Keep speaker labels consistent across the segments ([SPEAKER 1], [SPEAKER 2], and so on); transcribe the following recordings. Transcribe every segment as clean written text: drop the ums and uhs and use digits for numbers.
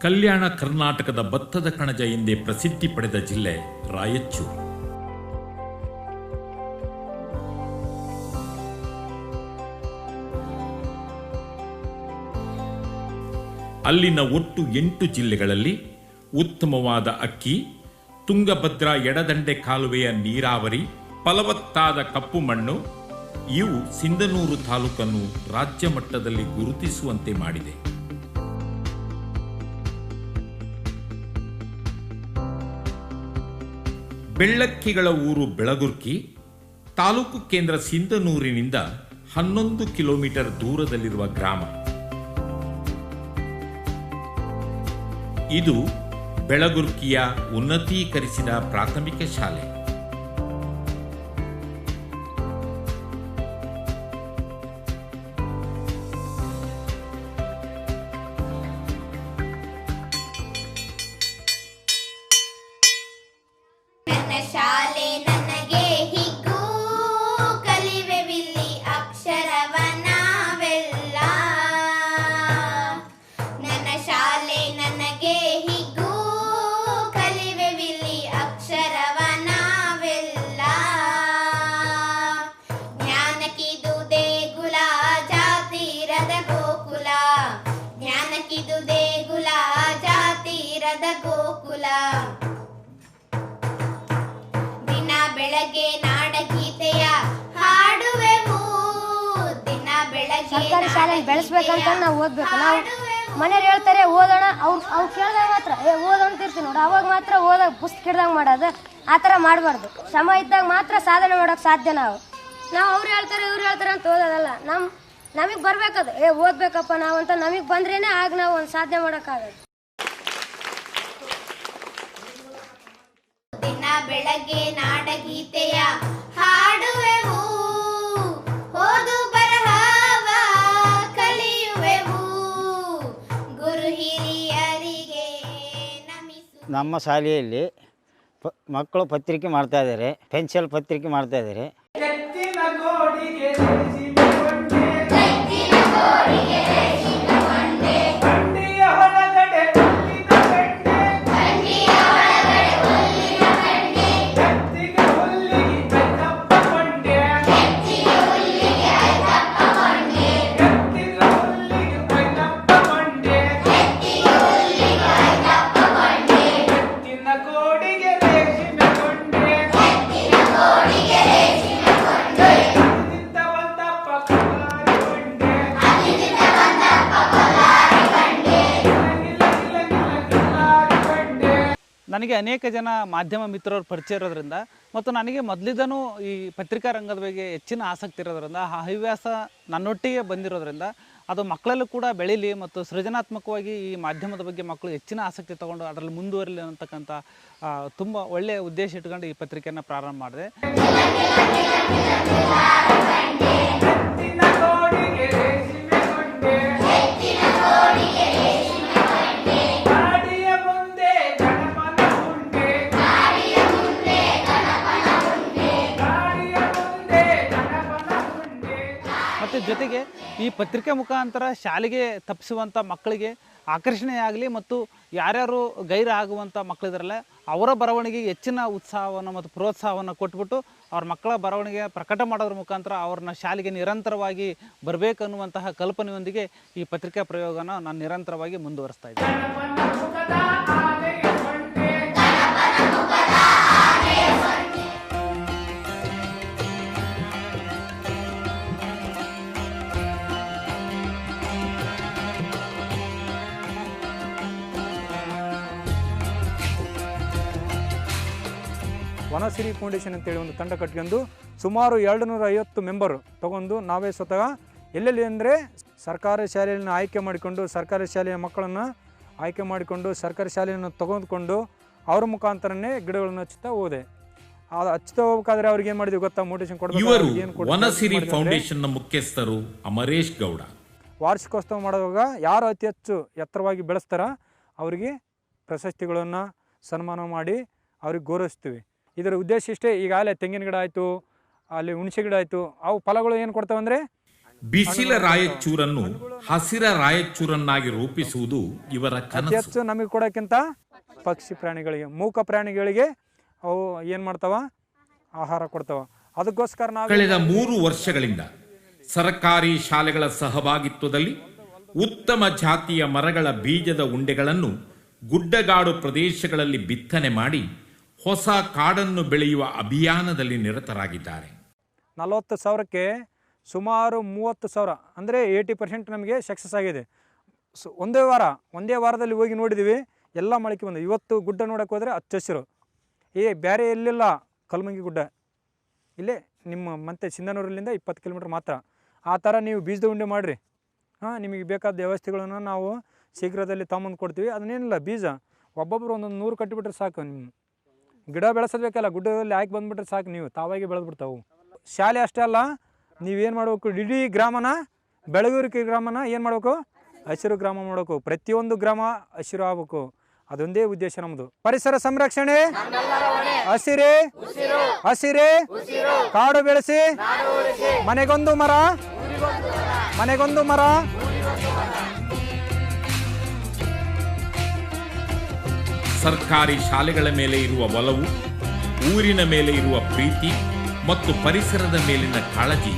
[SPEAKER 1] ಕಲ್ಯಾಣ ಕರ್ನಾಟಕದ ಭತ್ತದ ಕಣಜ ಎಂದೇ ಪ್ರಸಿದ್ಧಿ ಪಡೆದ ಜಿಲ್ಲೆ ರಾಯಚೂರು. ಅಲ್ಲಿನ ಒಟ್ಟು 8 ಜಿಲ್ಲೆಗಳಲ್ಲಿ ಉತ್ತಮವಾದ ಅಕ್ಕಿ, ತುಂಗಭದ್ರಾ ಎಡದಂಡೆ ಕಾಲುವೆಯ ನೀರಾವರಿ, ಫಲವತ್ತಾದ ಕಪ್ಪು ಮಣ್ಣು ಇವು ಸಿಂಧನೂರು ತಾಲೂಕನ್ನು ರಾಜ್ಯ ಮಟ್ಟದಲ್ಲಿ ಗುರುತಿಸುವಂತೆ ಮಾಡಿದೆ. ಬೆಳ್ಳಕ್ಕಿಗಳ ಊರು ಬೆಳಗುರ್ಕಿ ತಾಲೂಕು ಕೇಂದ್ರ ಸಿಂಧನೂರಿನಿಂದ 11 ಕಿಲೋಮೀಟರ್ ದೂರದಲ್ಲಿರುವ ಗ್ರಾಮ. ಇದು ಬೆಳಗುರ್ಕಿಯ ಉನ್ನತೀಕರಿಸಿದ ಪ್ರಾಥಮಿಕ ಶಾಲೆ.
[SPEAKER 2] ಗೋಕುಲ ದಿನ ಬೆಳಗ್ಗೆ ನಾಡಗೀತೆಯ ಹಾಡುವೆವು. ದಿನ ಬೆಳಗ್ಗೆ
[SPEAKER 3] ಸರ್ಕಾರಿ ಶಾಲೆ ಬೆಳೆಸ್ಬೇಕಂತ ನಾವು ಓದ್ಬೇಕು. ನಾವು ಮನೆಯವ್ರು ಹೇಳ್ತಾರೆ ಓದೋಣ, ಅವ್ರು ಕೇಳಿದಾಗ ಮಾತ್ರ ಓದೋಣ ಇರ್ತೀವಿ ನೋಡಿ, ಅವಾಗ ಮಾತ್ರ ಓದಾಗ ಪುಸ್ತಕ ಹಿಡ್ದಾಗ ಮಾಡೋದು. ಆ ಥರ ಮಾಡಬಾರ್ದು. ಶ್ರಮ ಇದ್ದಾಗ ಮಾತ್ರ ಸಾಧನೆ ಮಾಡೋಕೆ ಸಾಧ್ಯ. ನಾವು ಅವ್ರು ಹೇಳ್ತಾರೆ ಇವ್ರು ಹೇಳ್ತಾರೆ ಅಂತ ಓದೋದಲ್ಲ. ನಮಗೆ ಬರ್ಬೇಕದು, ಓದ್ಬೇಕಪ್ಪ ನಾವು ಅಂತ ನಮಗೆ ಬಂದ್ರೇನೆ ಆಗ ನಾವು ಒಂದು ಸಾಧನೆ ಮಾಡೋಕ್ಕಾಗದು.
[SPEAKER 2] ದಿನ ಬೆಳಗ್ಗೆ ನಾಡಗೀತೆಯ ಹಾಡುವೆವು, ಓದು ಬರಹವ ಕಲಿಯುವೆವು, ಗುರು ಹಿರಿಯರಿಗೆ ನಮಿಸು.
[SPEAKER 4] ನಮ್ಮ ಶಾಲೆಯಲ್ಲಿ ಮಕ್ಕಳು ಪತ್ರಿಕೆ ಮಾಡ್ತಾ ಇದ್ದಾರೆ, ಪೆನ್ಸಿಲ್ ಪತ್ರಿಕೆ ಮಾಡ್ತಾ ಇದ್ದಾರೆ.
[SPEAKER 5] ನನಗೆ ಅನೇಕ ಜನ ಮಾಧ್ಯಮ ಮಿತ್ರರು ಪರಿಚಯ ಇರೋದ್ರಿಂದ ಮತ್ತು ನನಗೆ ಮೊದಲಿದ್ದನೂ ಈ ಪತ್ರಿಕಾ ರಂಗದ ಬಗ್ಗೆ ಹೆಚ್ಚಿನ ಆಸಕ್ತಿ ಇರೋದ್ರಿಂದ ಆ ಹವ್ಯಾಸ ನನ್ನೊಟ್ಟಿಗೆ ಬಂದಿರೋದ್ರಿಂದ ಅದು ಮಕ್ಕಳಲ್ಲೂ ಕೂಡ ಬೆಳೀಲಿ ಮತ್ತು ಸೃಜನಾತ್ಮಕವಾಗಿ ಈ ಮಾಧ್ಯಮದ ಬಗ್ಗೆ ಮಕ್ಕಳು ಹೆಚ್ಚಿನ ಆಸಕ್ತಿ ತಗೊಂಡು ಅದರಲ್ಲಿ ಮುಂದುವರಿಲಿ ಅಂತಕ್ಕಂಥ ತುಂಬ ಒಳ್ಳೆಯ ಉದ್ದೇಶ ಇಟ್ಕೊಂಡು ಈ ಪತ್ರಿಕೆಯನ್ನು ಪ್ರಾರಂಭ ಮಾಡಿದೆ. ಮತ್ತು ಜೊತೆಗೆ ಈ ಪತ್ರಿಕೆ ಮುಖಾಂತರ ಶಾಲೆಗೆ ತಪ್ಪಿಸುವಂಥ ಮಕ್ಕಳಿಗೆ ಆಕರ್ಷಣೆಯಾಗಲಿ ಮತ್ತು ಯಾರ್ಯಾರು ಗೈರು ಆಗುವಂಥ ಮಕ್ಕಳಿದ್ರಲ್ಲ ಅವರ ಬರವಣಿಗೆಗೆ ಹೆಚ್ಚಿನ ಉತ್ಸಾಹವನ್ನು ಮತ್ತು ಪ್ರೋತ್ಸಾಹವನ್ನು ಕೊಟ್ಬಿಟ್ಟು ಅವ್ರ ಮಕ್ಕಳ ಬರವಣಿಗೆ ಪ್ರಕಟ ಮಾಡೋದ್ರ ಮುಖಾಂತರ ಅವ್ರನ್ನ ಶಾಲೆಗೆ ನಿರಂತರವಾಗಿ ಬರಬೇಕನ್ನುವಂತಹ ಕಲ್ಪನೆಯೊಂದಿಗೆ ಈ ಪತ್ರಿಕಾ ಪ್ರಯೋಗನ ನಾನು ನಿರಂತರವಾಗಿ ಮುಂದುವರಿಸ್ತಾ ಇದ್ದೀನಿ.
[SPEAKER 6] ವನಸಿರಿ ಫೌಂಡೇಶನ್ ಅಂತೇಳಿ ಒಂದು ತಂಡ ಕಟ್ಕೊಂಡು ಸುಮಾರು 250 ಮೆಂಬರು ತೊಗೊಂಡು ನಾವೇ ಸ್ವತಃ ಎಲ್ಲೆಲ್ಲಿ ಅಂದರೆ ಸರ್ಕಾರಿ ಶಾಲೆಯನ್ನು ಆಯ್ಕೆ ಮಾಡಿಕೊಂಡು ಸರ್ಕಾರಿ ಶಾಲೆಯ ಮಕ್ಕಳನ್ನು ಆಯ್ಕೆ ಮಾಡಿಕೊಂಡು ಸರ್ಕಾರಿ ಶಾಲೆಯನ್ನು ತೆಗೆದುಕೊಂಡು ಅವ್ರ ಮುಖಾಂತರನೇ ಗಿಡಗಳನ್ನು ಹಚ್ಚುತ್ತಾ ಹೋದೆ. ಅದು ಹಚ್ತಾ ಹೋಗ್ಬೇಕಾದ್ರೆ ಅವ್ರಿಗೆ ಏನು ಮಾಡಿದ್ವಿ ಗೊತ್ತಾ, ಮೋಟಿವೇಶನ್
[SPEAKER 1] ಇವರು
[SPEAKER 6] ಕೊಡಬೇಕು.
[SPEAKER 1] ವನಸಿರಿ ಫೌಂಡೇಶನ್ನ ಮುಖ್ಯಸ್ಥರು ಅಮರೇಶ್ ಗೌಡ.
[SPEAKER 6] ವಾರ್ಷಿಕೋತ್ಸವ ಮಾಡುವಾಗ ಯಾರು ಅತಿ ಹೆಚ್ಚು ಎತ್ತರವಾಗಿ ಬೆಳೆಸ್ತಾರ ಅವರಿಗೆ ಪ್ರಶಸ್ತಿಗಳನ್ನು ಸನ್ಮಾನ ಮಾಡಿ ಅವ್ರಿಗೆ ಗೌರವಿಸ್ತೀವಿ. ಇದರ ಉದ್ದೇಶ ಇಷ್ಟೇ. ಈಗಾಗಲೇ ತೆಂಗಿನ ಗಿಡ ಆಯಿತು, ಅಲ್ಲಿ ಹುಣಸೆ ಗಿಡ ಆಯಿತು, ಅವು ಫಲಗಳು ಏನು ಕೊಡ್ತಾವಂದರೆ
[SPEAKER 1] ಬಿಸಿಲ ರಾಯಚೂರನ್ನು ಹಸಿರ ರಾಯಚೂರನ್ನಾಗಿ ರೂಪಿಸುವುದು ಇವರ
[SPEAKER 6] ಅತಿ
[SPEAKER 1] ಕನಸು.
[SPEAKER 6] ಹೆಚ್ಚು ನಮಗೆ ಕೊಡೋಕ್ಕಿಂತ ಪಕ್ಷಿ ಪ್ರಾಣಿಗಳಿಗೆ, ಮೂಕ ಪ್ರಾಣಿಗಳಿಗೆ ಅವು ಏನು ಮಾಡ್ತಾವ, ಆಹಾರ ಕೊಡ್ತಾವ. ಅದಕ್ಕೋಸ್ಕರ ನಾವು
[SPEAKER 1] ಕಳೆದ 3 ವರ್ಷಗಳಿಂದ ಸರ್ಕಾರಿ ಶಾಲೆಗಳ ಸಹಭಾಗಿತ್ವದಲ್ಲಿ ಉತ್ತಮ ಜಾತಿಯ ಮರಗಳ ಬೀಜದ ಉಂಡೆಗಳನ್ನು ಗುಡ್ಡಗಾಡು ಪ್ರದೇಶಗಳಲ್ಲಿ ಬಿತ್ತನೆ ಮಾಡಿ ಹೊಸ ಕಾಡನ್ನು ಬೆಳೆಯುವ ಅಭಿಯಾನದಲ್ಲಿ ನಿರತರಾಗಿದ್ದಾರೆ.
[SPEAKER 6] 40,000ಕ್ಕೆ ಸುಮಾರು 30,000 ಅಂದರೆ 80% ನಮಗೆ ಸಕ್ಸಸ್ ಆಗಿದೆ. ಒಂದೇ ವಾರದಲ್ಲಿ ಹೋಗಿ ನೋಡಿದ್ದೀವಿ, ಎಲ್ಲ ಮೊಳಕೆ ಬಂದು. ಇವತ್ತು ಗುಡ್ಡ ನೋಡೋಕೆ ಹೋದರೆ ಹಚ್ಚ ಹಸಿರು. ಬೇರೆ ಎಲ್ಲಿಲ್ಲ, ಕಲ್ಮಂಗಿ ಗುಡ್ಡ ಇಲ್ಲೇ ನಿಮ್ಮ ಮತ್ತೆ ಸಿಂಧನೂರಲ್ಲಿಂದ 20 ಕಿಲೋಮೀಟ್ರ್ ಮಾತ್ರ. ಆ ಥರ ನೀವು ಬೀಜದ ಉಂಡೆ ಮಾಡಿರಿ. ನಿಮಗೆ ಬೇಕಾದ ವ್ಯವಸ್ಥೆಗಳನ್ನು ನಾವು ಶೀಘ್ರದಲ್ಲಿ ತಗೊಂಬಂದು ಕೊಡ್ತೀವಿ. ಅದನ್ನೇನಿಲ್ಲ, ಬೀಜ ಒಬ್ಬೊಬ್ಬರು ಒಂದೊಂದು 100 ಕಟ್ಟಿಬಿಟ್ರೆ ಸಾಕು. ನಿಮ್ಮ ಗಿಡ ಬೆಳೆಸೋದಬೇಕಲ್ಲ, ಗುಡ್ಡದಲ್ಲಿ ಹಾಕಿ ಬಂದುಬಿಟ್ರೆ ಸಾಕು, ನೀವು ತಾವಾಗಿ ಬೆಳೆದ್ಬಿಡ್ತಾವೆ. ಶಾಲೆ ಅಷ್ಟೇ ಅಲ್ಲ, ನೀವೇನು ಮಾಡಬೇಕು, ಇಡೀ ಗ್ರಾಮನ, ಬೆಳಗೂರಿಕೆ ಗ್ರಾಮನ ಏನು ಮಾಡಬೇಕು, ಹಸಿರು ಗ್ರಾಮ ಮಾಡಬೇಕು. ಪ್ರತಿಯೊಂದು ಗ್ರಾಮ ಹಸಿರು ಆಗಬೇಕು. ಅದೊಂದೇ ಉದ್ದೇಶ ನಮ್ಮದು. ಪರಿಸರ ಸಂರಕ್ಷಣೆ, ಹಸಿರೇ ಹಸಿರೇ, ಕಾಡು ಬೆಳೆಸಿ, ಮನೆಗೊಂದು ಮರ, ಮನೆಗೊಂದು ಮರ.
[SPEAKER 1] ಸರ್ಕಾರಿ ಶಾಲೆಗಳ ಮೇಲೆ ಇರುವ ಒಲವು, ಊರಿನ ಮೇಲೆ ಇರುವ ಪ್ರೀತಿ ಮತ್ತು ಪರಿಸರದ ಮೇಲಿನ ಕಾಳಜಿ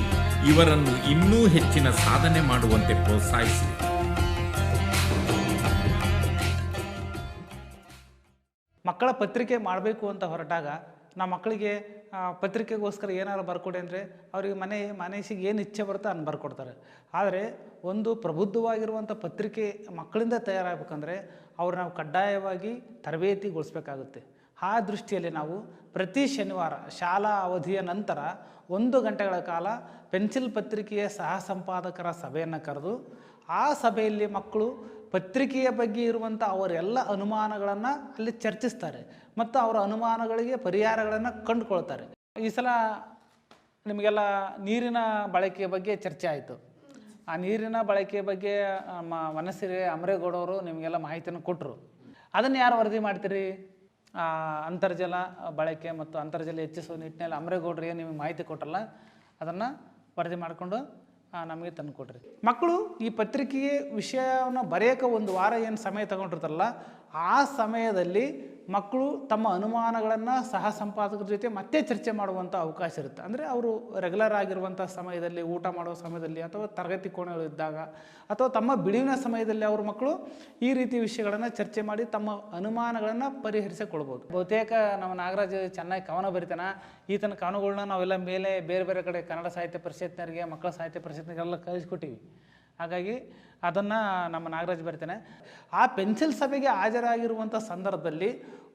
[SPEAKER 1] ಇವರನ್ನು ಇನ್ನೂ ಹೆಚ್ಚಿನ ಸಾಧನೆ ಮಾಡುವಂತೆ ಪ್ರೋತ್ಸಾಹಿಸಿದೆ.
[SPEAKER 5] ಮಕ್ಕಳ ಪತ್ರಿಕೆ ಮಾಡಬೇಕು ಅಂತ ಹೊರಟಾಗ ನಮ್ಮ ಮಕ್ಕಳಿಗೆ ಪತ್ರಿಕೆಗೋಸ್ಕರ ಏನಾದ್ರು ಬರ್ಕೊಡಿ ಅಂದರೆ ಅವರಿಗೆ ಮನಸ್ಸಿಗೆ ಏನು ಇಚ್ಛೆ ಬರುತ್ತೋ ಅದನ್ನು ಬರ್ಕೊಡ್ತಾರೆ. ಆದರೆ ಒಂದು ಪ್ರಬುದ್ಧವಾಗಿರುವಂಥ ಪತ್ರಿಕೆ ಮಕ್ಕಳಿಂದ ತಯಾರಾಗಬೇಕಂದ್ರೆ ಅವ್ರು ನಾವು ಕಡ್ಡಾಯವಾಗಿ ತರಬೇತಿಗೊಳಿಸ್ಬೇಕಾಗುತ್ತೆ. ಆ ದೃಷ್ಟಿಯಲ್ಲಿ ನಾವು ಪ್ರತಿ ಶನಿವಾರ ಶಾಲಾ ಅವಧಿಯ ನಂತರ 1 ಗಂಟೆಗಳ ಕಾಲ ಪೆನ್ಸಿಲ್ ಪತ್ರಿಕೆಯ ಸಹ ಸಂಪಾದಕರ ಸಭೆಯನ್ನು ಕರೆದು ಆ ಸಭೆಯಲ್ಲಿ ಮಕ್ಕಳು ಪತ್ರಿಕೆಯ ಬಗ್ಗೆ ಇರುವಂಥ ಅವರೆಲ್ಲ ಅನುಮಾನಗಳನ್ನು ಅಲ್ಲಿ ಚರ್ಚಿಸ್ತಾರೆ ಮತ್ತು ಅವರ ಅನುಮಾನಗಳಿಗೆ ಪರಿಹಾರಗಳನ್ನು ಕಂಡುಕೊಳ್ತಾರೆ. ಈ ಸಲ ನಿಮಗೆಲ್ಲ ನೀರಿನ ಬಳಕೆಯ ಬಗ್ಗೆ ಚರ್ಚೆ ಆಯಿತು. ಆ ನೀರಿನ ಬಳಕೆಯ ಬಗ್ಗೆ ವನಸಿರಿ ಅಮರೇಗೌಡವರು ನಿಮಗೆಲ್ಲ ಮಾಹಿತಿಯನ್ನು ಕೊಟ್ಟರು. ಅದನ್ನು ಯಾರು ವರದಿ ಮಾಡ್ತೀರಿ? ಅಂತರ್ಜಲ ಬಳಕೆ ಮತ್ತು ಅಂತರ್ಜಲ ಹೆಚ್ಚಿಸುವ ನಿಟ್ಟಿನಲ್ಲಿ ಅಮರೇಗೌಡರಿಗೆ ನಿಮಗೆ ಮಾಹಿತಿ ಕೊಟ್ಟರಲ್ಲ, ಅದನ್ನು ವರದಿ ಮಾಡಿಕೊಂಡು ನಮಗೆ ತಂದು ಕೊಡ್ರಿ. ಮಕ್ಕಳು ಈ ಪತ್ರಿಕೆಗೆ ವಿಷಯವನ್ನು ಬರೆಯೋಕೆ 1 ವಾರ ಏನು ಸಮಯ ತಗೊಂಡಿರ್ತಾರಲ್ಲ, ಆ ಸಮಯದಲ್ಲಿ ಮಕ್ಕಳು ತಮ್ಮ ಅನುಮಾನಗಳನ್ನು ಸಹ ಸಂಪಾದಕರ ಜೊತೆ ಮತ್ತೆ ಚರ್ಚೆ ಮಾಡುವಂಥ ಅವಕಾಶ ಇರುತ್ತೆ. ಅಂದರೆ ಅವರು ರೆಗ್ಯುಲರ್ ಆಗಿರುವಂಥ ಸಮಯದಲ್ಲಿ, ಊಟ ಮಾಡುವ ಸಮಯದಲ್ಲಿ, ಅಥವಾ ತರಗತಿ ಕೋಣೆಗಳಿದ್ದಾಗ, ಅಥವಾ ತಮ್ಮ ಬಿಡುವಿನ ಸಮಯದಲ್ಲಿ ಅವರು ಮಕ್ಕಳು ಈ ರೀತಿ ವಿಷಯಗಳನ್ನು ಚರ್ಚೆ ಮಾಡಿ ತಮ್ಮ ಅನುಮಾನಗಳನ್ನು ಪರಿಹರಿಸಿಕೊಳ್ಬೋದು. ಬಹುತೇಕ ನಮ್ಮ ನಾಗರಾಜ್ ಚೆನ್ನಾಗಿ ಕವನ ಬರಿತಾನೆ. ಈತನ ಕವನಗಳನ್ನ ನಾವೆಲ್ಲ ಮೇಲೆ ಬೇರೆ ಬೇರೆ ಕಡೆ ಕನ್ನಡ ಸಾಹಿತ್ಯ ಪರಿಷತ್ನವರಿಗೆ, ಮಕ್ಕಳ ಸಾಹಿತ್ಯ ಪರಿಷತ್ನವರಿಗೆಲ್ಲ ಕಳಿಸ್ಕೊಟ್ಟಿವಿ. ಹಾಗಾಗಿ ಅದನ್ನು ನಮ್ಮ ನಾಗರಾಜ್ ಬರಿತಾನೆ. ಆ ಪೆನ್ಸಿಲ್ ಸಭೆಗೆ ಹಾಜರಾಗಿರುವಂಥ ಸಂದರ್ಭದಲ್ಲಿ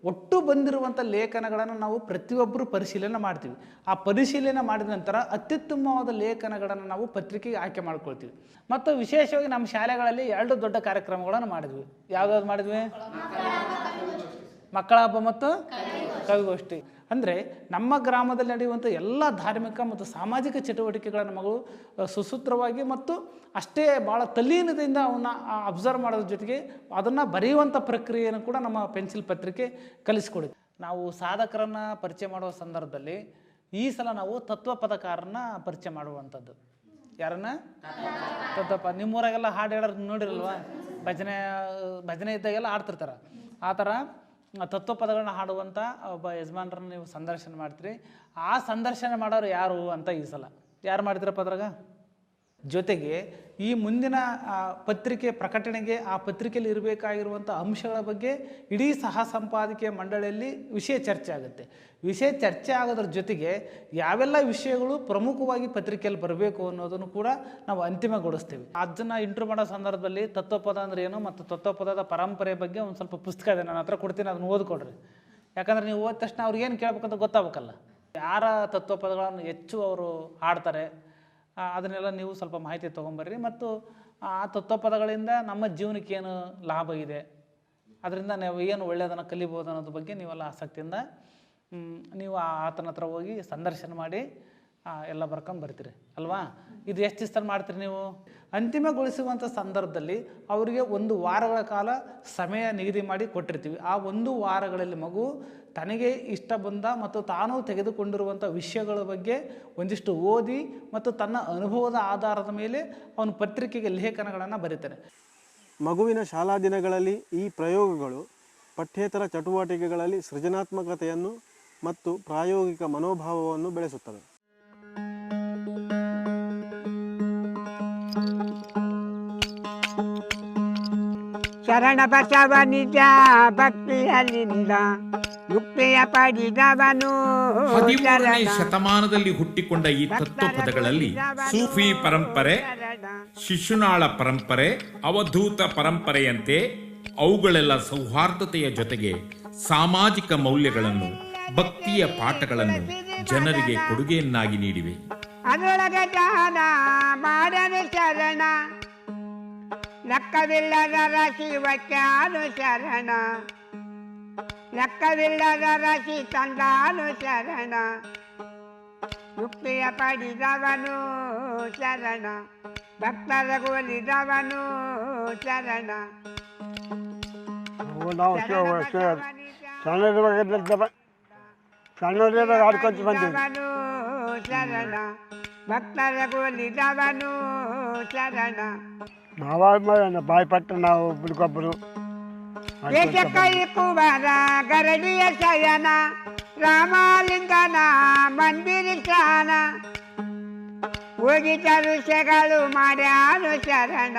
[SPEAKER 5] ಒಟ್ಟು ಬಂದಿರುವಂಥ ಲೇಖನಗಳನ್ನು ನಾವು ಪ್ರತಿಯೊಬ್ಬರು ಪರಿಶೀಲನೆ ಮಾಡ್ತೀವಿ. ಆ ಪರಿಶೀಲನೆ ಮಾಡಿದ ನಂತರ ಅತ್ಯುತ್ತಮವಾದ ಲೇಖನಗಳನ್ನು ನಾವು ಪತ್ರಿಕೆಗೆ ಆಯ್ಕೆ ಮಾಡ್ಕೊಳ್ತೀವಿ. ಮತ್ತು ವಿಶೇಷವಾಗಿ ನಮ್ಮ ಶಾಲೆಗಳಲ್ಲಿ 2 ದೊಡ್ಡ ಕಾರ್ಯಕ್ರಮಗಳನ್ನು ಮಾಡಿದ್ವಿ. ಯಾವುದಾದ್ರು ಮಾಡಿದ್ವಿ? ಮಕ್ಕಳ ಹಬ್ಬ ಮತ್ತು ಕವಿಗೋಷ್ಠಿ. ಅಂದರೆ ನಮ್ಮ ಗ್ರಾಮದಲ್ಲಿ ನಡೆಯುವಂಥ ಎಲ್ಲ ಧಾರ್ಮಿಕ ಮತ್ತು ಸಾಮಾಜಿಕ ಚಟುವಟಿಕೆಗಳನ್ನು ಮಗಳು ಸುಸೂತ್ರವಾಗಿ ಮತ್ತು ಅಷ್ಟೇ ಭಾಳ ತಲ್ಲೀನದಿಂದ ಅವನ್ನ ಅಬ್ಸರ್ವ್ ಮಾಡೋದ್ರ ಜೊತೆಗೆ ಅದನ್ನು ಬರೆಯುವಂಥ ಪ್ರಕ್ರಿಯೆಯನ್ನು ಕೂಡ ನಮ್ಮ ಪೆನ್ಸಿಲ್ ಪತ್ರಿಕೆ ಕಲಿಸ್ಕೊಡಿದೆ. ನಾವು ಸಾಧಕರನ್ನು ಪರಿಚಯ ಮಾಡುವ ಸಂದರ್ಭದಲ್ಲಿ ಈ ಸಲ ನಾವು ತತ್ವಪದಕಾರರನ್ನ ಪರಿಚಯ ಮಾಡುವಂಥದ್ದು. ಯಾರನ್ನ? ತತ್ವಪ. ನಿಮ್ಮೂರಾಗೆಲ್ಲ ಹಾಡು ಹೇಳೋರು ನೋಡಿರಲ್ವ? ಭಜನೆ ಇದ್ದಾಗೆಲ್ಲ ಆಡ್ತಿರ್ತಾರೆ. ಆ ಥರ ತತ್ವಪದಗಳನ್ನ ಹಾಡುವಂಥ ಒಬ್ಬ ಯಜಮಾನರನ್ನು ನೀವು ಸಂದರ್ಶನ ಮಾಡ್ತೀರಿ. ಆ ಸಂದರ್ಶನ ಮಾಡೋರು ಯಾರು ಅಂತ ಈ ಸಲ ಯಾರು ಮಾಡ್ತೀರಪ್ಪ ಅದ್ರಾಗ? ಜೊತೆಗೆ ಈ ಮುಂದಿನ ಪತ್ರಿಕೆ ಪ್ರಕಟಣೆಗೆ ಆ ಪತ್ರಿಕೆಯಲ್ಲಿ ಇರಬೇಕಾಗಿರುವಂಥ ಅಂಶಗಳ ಬಗ್ಗೆ ಇಡೀ ಸಹ ಸಂಪಾದಕೀಯ ಮಂಡಳಿಯಲ್ಲಿ ವಿಷಯ ಚರ್ಚೆ ಆಗುತ್ತೆ. ವಿಷಯ ಚರ್ಚೆ ಆಗೋದ್ರ ಜೊತೆಗೆ ಯಾವೆಲ್ಲ ವಿಷಯಗಳು ಪ್ರಮುಖವಾಗಿ ಪತ್ರಿಕೆಯಲ್ಲಿ ಬರಬೇಕು ಅನ್ನೋದನ್ನು ಕೂಡ ನಾವು ಅಂತಿಮಗೊಳಿಸ್ತೀವಿ. ಅದನ್ನು ಇಂಟ್ರೂ ಮಾಡೋ ಸಂದರ್ಭದಲ್ಲಿ ತತ್ವಪದ ಅಂದ್ರೆ ಏನು ಮತ್ತು ತತ್ವಪದದ ಪರಂಪರೆ ಬಗ್ಗೆ ಒಂದು ಸ್ವಲ್ಪ ಪುಸ್ತಕ ಇದೆ, ನನ್ನ ಹತ್ರ ಕೊಡ್ತೀನಿ, ಅದನ್ನು ಓದ್ಕೊಡ್ರಿ. ಯಾಕಂದರೆ ನೀವು ಓದಿದ ತಕ್ಷಣ ಅವ್ರಿಗೆ ಏನು ಕೇಳ್ಬೇಕಂತ ಗೊತ್ತಾಗಬೇಕಲ್ಲ. ಯಾರ ತತ್ವಪದಗಳನ್ನು ಹೆಚ್ಚು ಅವರು ಹಾಡ್ತಾರೆ ಅದನ್ನೆಲ್ಲ ನೀವು ಸ್ವಲ್ಪ ಮಾಹಿತಿ ತೊಗೊಂಬರ್ರಿ. ಮತ್ತು ಆ ತತ್ವಪದಗಳಿಂದ ನಮ್ಮ ಜೀವನಕ್ಕೆ ಏನು ಲಾಭ ಇದೆ, ಅದರಿಂದ ನಾವು ಏನು ಒಳ್ಳೆಯದನ್ನು ಕಲಿಬೋದು ಅನ್ನೋದ್ರ ಬಗ್ಗೆ ನೀವೆಲ್ಲ ಆಸಕ್ತಿಯಿಂದ ನೀವು ಆತನ ಹತ್ರ ಹೋಗಿ ಸಂದರ್ಶನ ಮಾಡಿ ಎಲ್ಲ ಬರ್ಕೊಂಡು ಬರ್ತೀರಿ ಅಲ್ವಾ? ಇದು ಎಷ್ಟು ದಿವಸದಲ್ಲಿ ಮಾಡ್ತೀರಿ ನೀವು? ಅಂತಿಮಗೊಳಿಸುವಂಥ ಸಂದರ್ಭದಲ್ಲಿ ಅವರಿಗೆ 1 ವಾರಗಳ ಕಾಲ ಸಮಯ ನಿಗದಿ ಮಾಡಿ ಕೊಟ್ಟಿರ್ತೀವಿ. ಆ 1 ವಾರಗಳಲ್ಲಿ ಮಗು ತನಗೆ ಇಷ್ಟ ಬಂದ ಮತ್ತು ತಾನು ತೆಗೆದುಕೊಂಡಿರುವಂಥ ವಿಷಯಗಳ ಬಗ್ಗೆ ಒಂದಿಷ್ಟು ಓದಿ ಮತ್ತು ತನ್ನ ಅನುಭವದ ಆಧಾರದ ಮೇಲೆ ಅವನು ಪತ್ರಿಕೆಗೆ ಲೇಖನಗಳನ್ನು ಬರೀತಾನೆ.
[SPEAKER 7] ಮಗುವಿನ ಶಾಲಾ ದಿನಗಳಲ್ಲಿ ಈ ಪ್ರಯೋಗಗಳು ಪಠ್ಯೇತರ ಚಟುವಟಿಕೆಗಳಲ್ಲಿ ಸೃಜನಾತ್ಮಕತೆಯನ್ನು ಮತ್ತು ಪ್ರಾಯೋಗಿಕ ಮನೋಭಾವವನ್ನು ಬೆಳೆಸುತ್ತವೆ.
[SPEAKER 8] ಶರಣ ಬಸವ ನಿಜ ಭಕ್ತಿಯಲ್ಲಿಂದ ಮುಕ್ತಿಯ ಪಡೆದವನು.
[SPEAKER 1] 13ನೇ ಶತಮಾನದಲ್ಲಿ ಹುಟ್ಟಿಕೊಂಡ ಈ ತತ್ವಪದಗಳಲ್ಲಿ ಸೂಫಿ ಪರಂಪರೆ, ಶಿಶುನಾಳ ಪರಂಪರೆ, ಅವಧೂತ ಪರಂಪರೆಯಂತೆ ಅವುಗಳೆಲ್ಲ ಸೌಹಾರ್ದತೆಯ ಜೊತೆಗೆ ಸಾಮಾಜಿಕ ಮೌಲ್ಯಗಳನ್ನು, ಭಕ್ತಿಯ ಪಾಠಗಳನ್ನು ಜನರಿಗೆ ಕೊಡುಗೆಯನ್ನಾಗಿ ನೀಡಿವೆ.
[SPEAKER 8] ಅದರೊಳಗೆ ದಾನ ಮಾಡನು ಶರಣ, ಲೆಕ್ಕವಿಲ್ಲದರ ಶಿವಕ್ಕೆ ಅನುಶರಣ, ಲೆಕ್ಕವಿಲ್ಲದರ ಶಿ ತಂದಾನು ಶರಣ, ಮುಕ್ತಿಯ ಪಡೆದವನು ಶರಣ, ಭಕ್ತರ ಗೋಲಿದವನು ಶರಣ.
[SPEAKER 9] ಆಡ್ಕೊಂತ ಬಂದಿವಿ.
[SPEAKER 8] ಶರಣ ಭಕ್ತರ ಗೋಲಿದವನು ಶರಣ.
[SPEAKER 9] ಬಾಯ್ಪಟ್ಟು ನಾವು ಬಿಡ್ಕೊಬ್ಬರು
[SPEAKER 8] ಕೈ ಕುಮಾರ ಗರಡಿಯ ಶಯನ, ರಾಮಲಿಂಗನ ಮಂದಿರ ಶಾನ, ಹೋಗಿದರು ಶೆಗಳು ಮಾಡ್ಯಾನು ಶರಣ.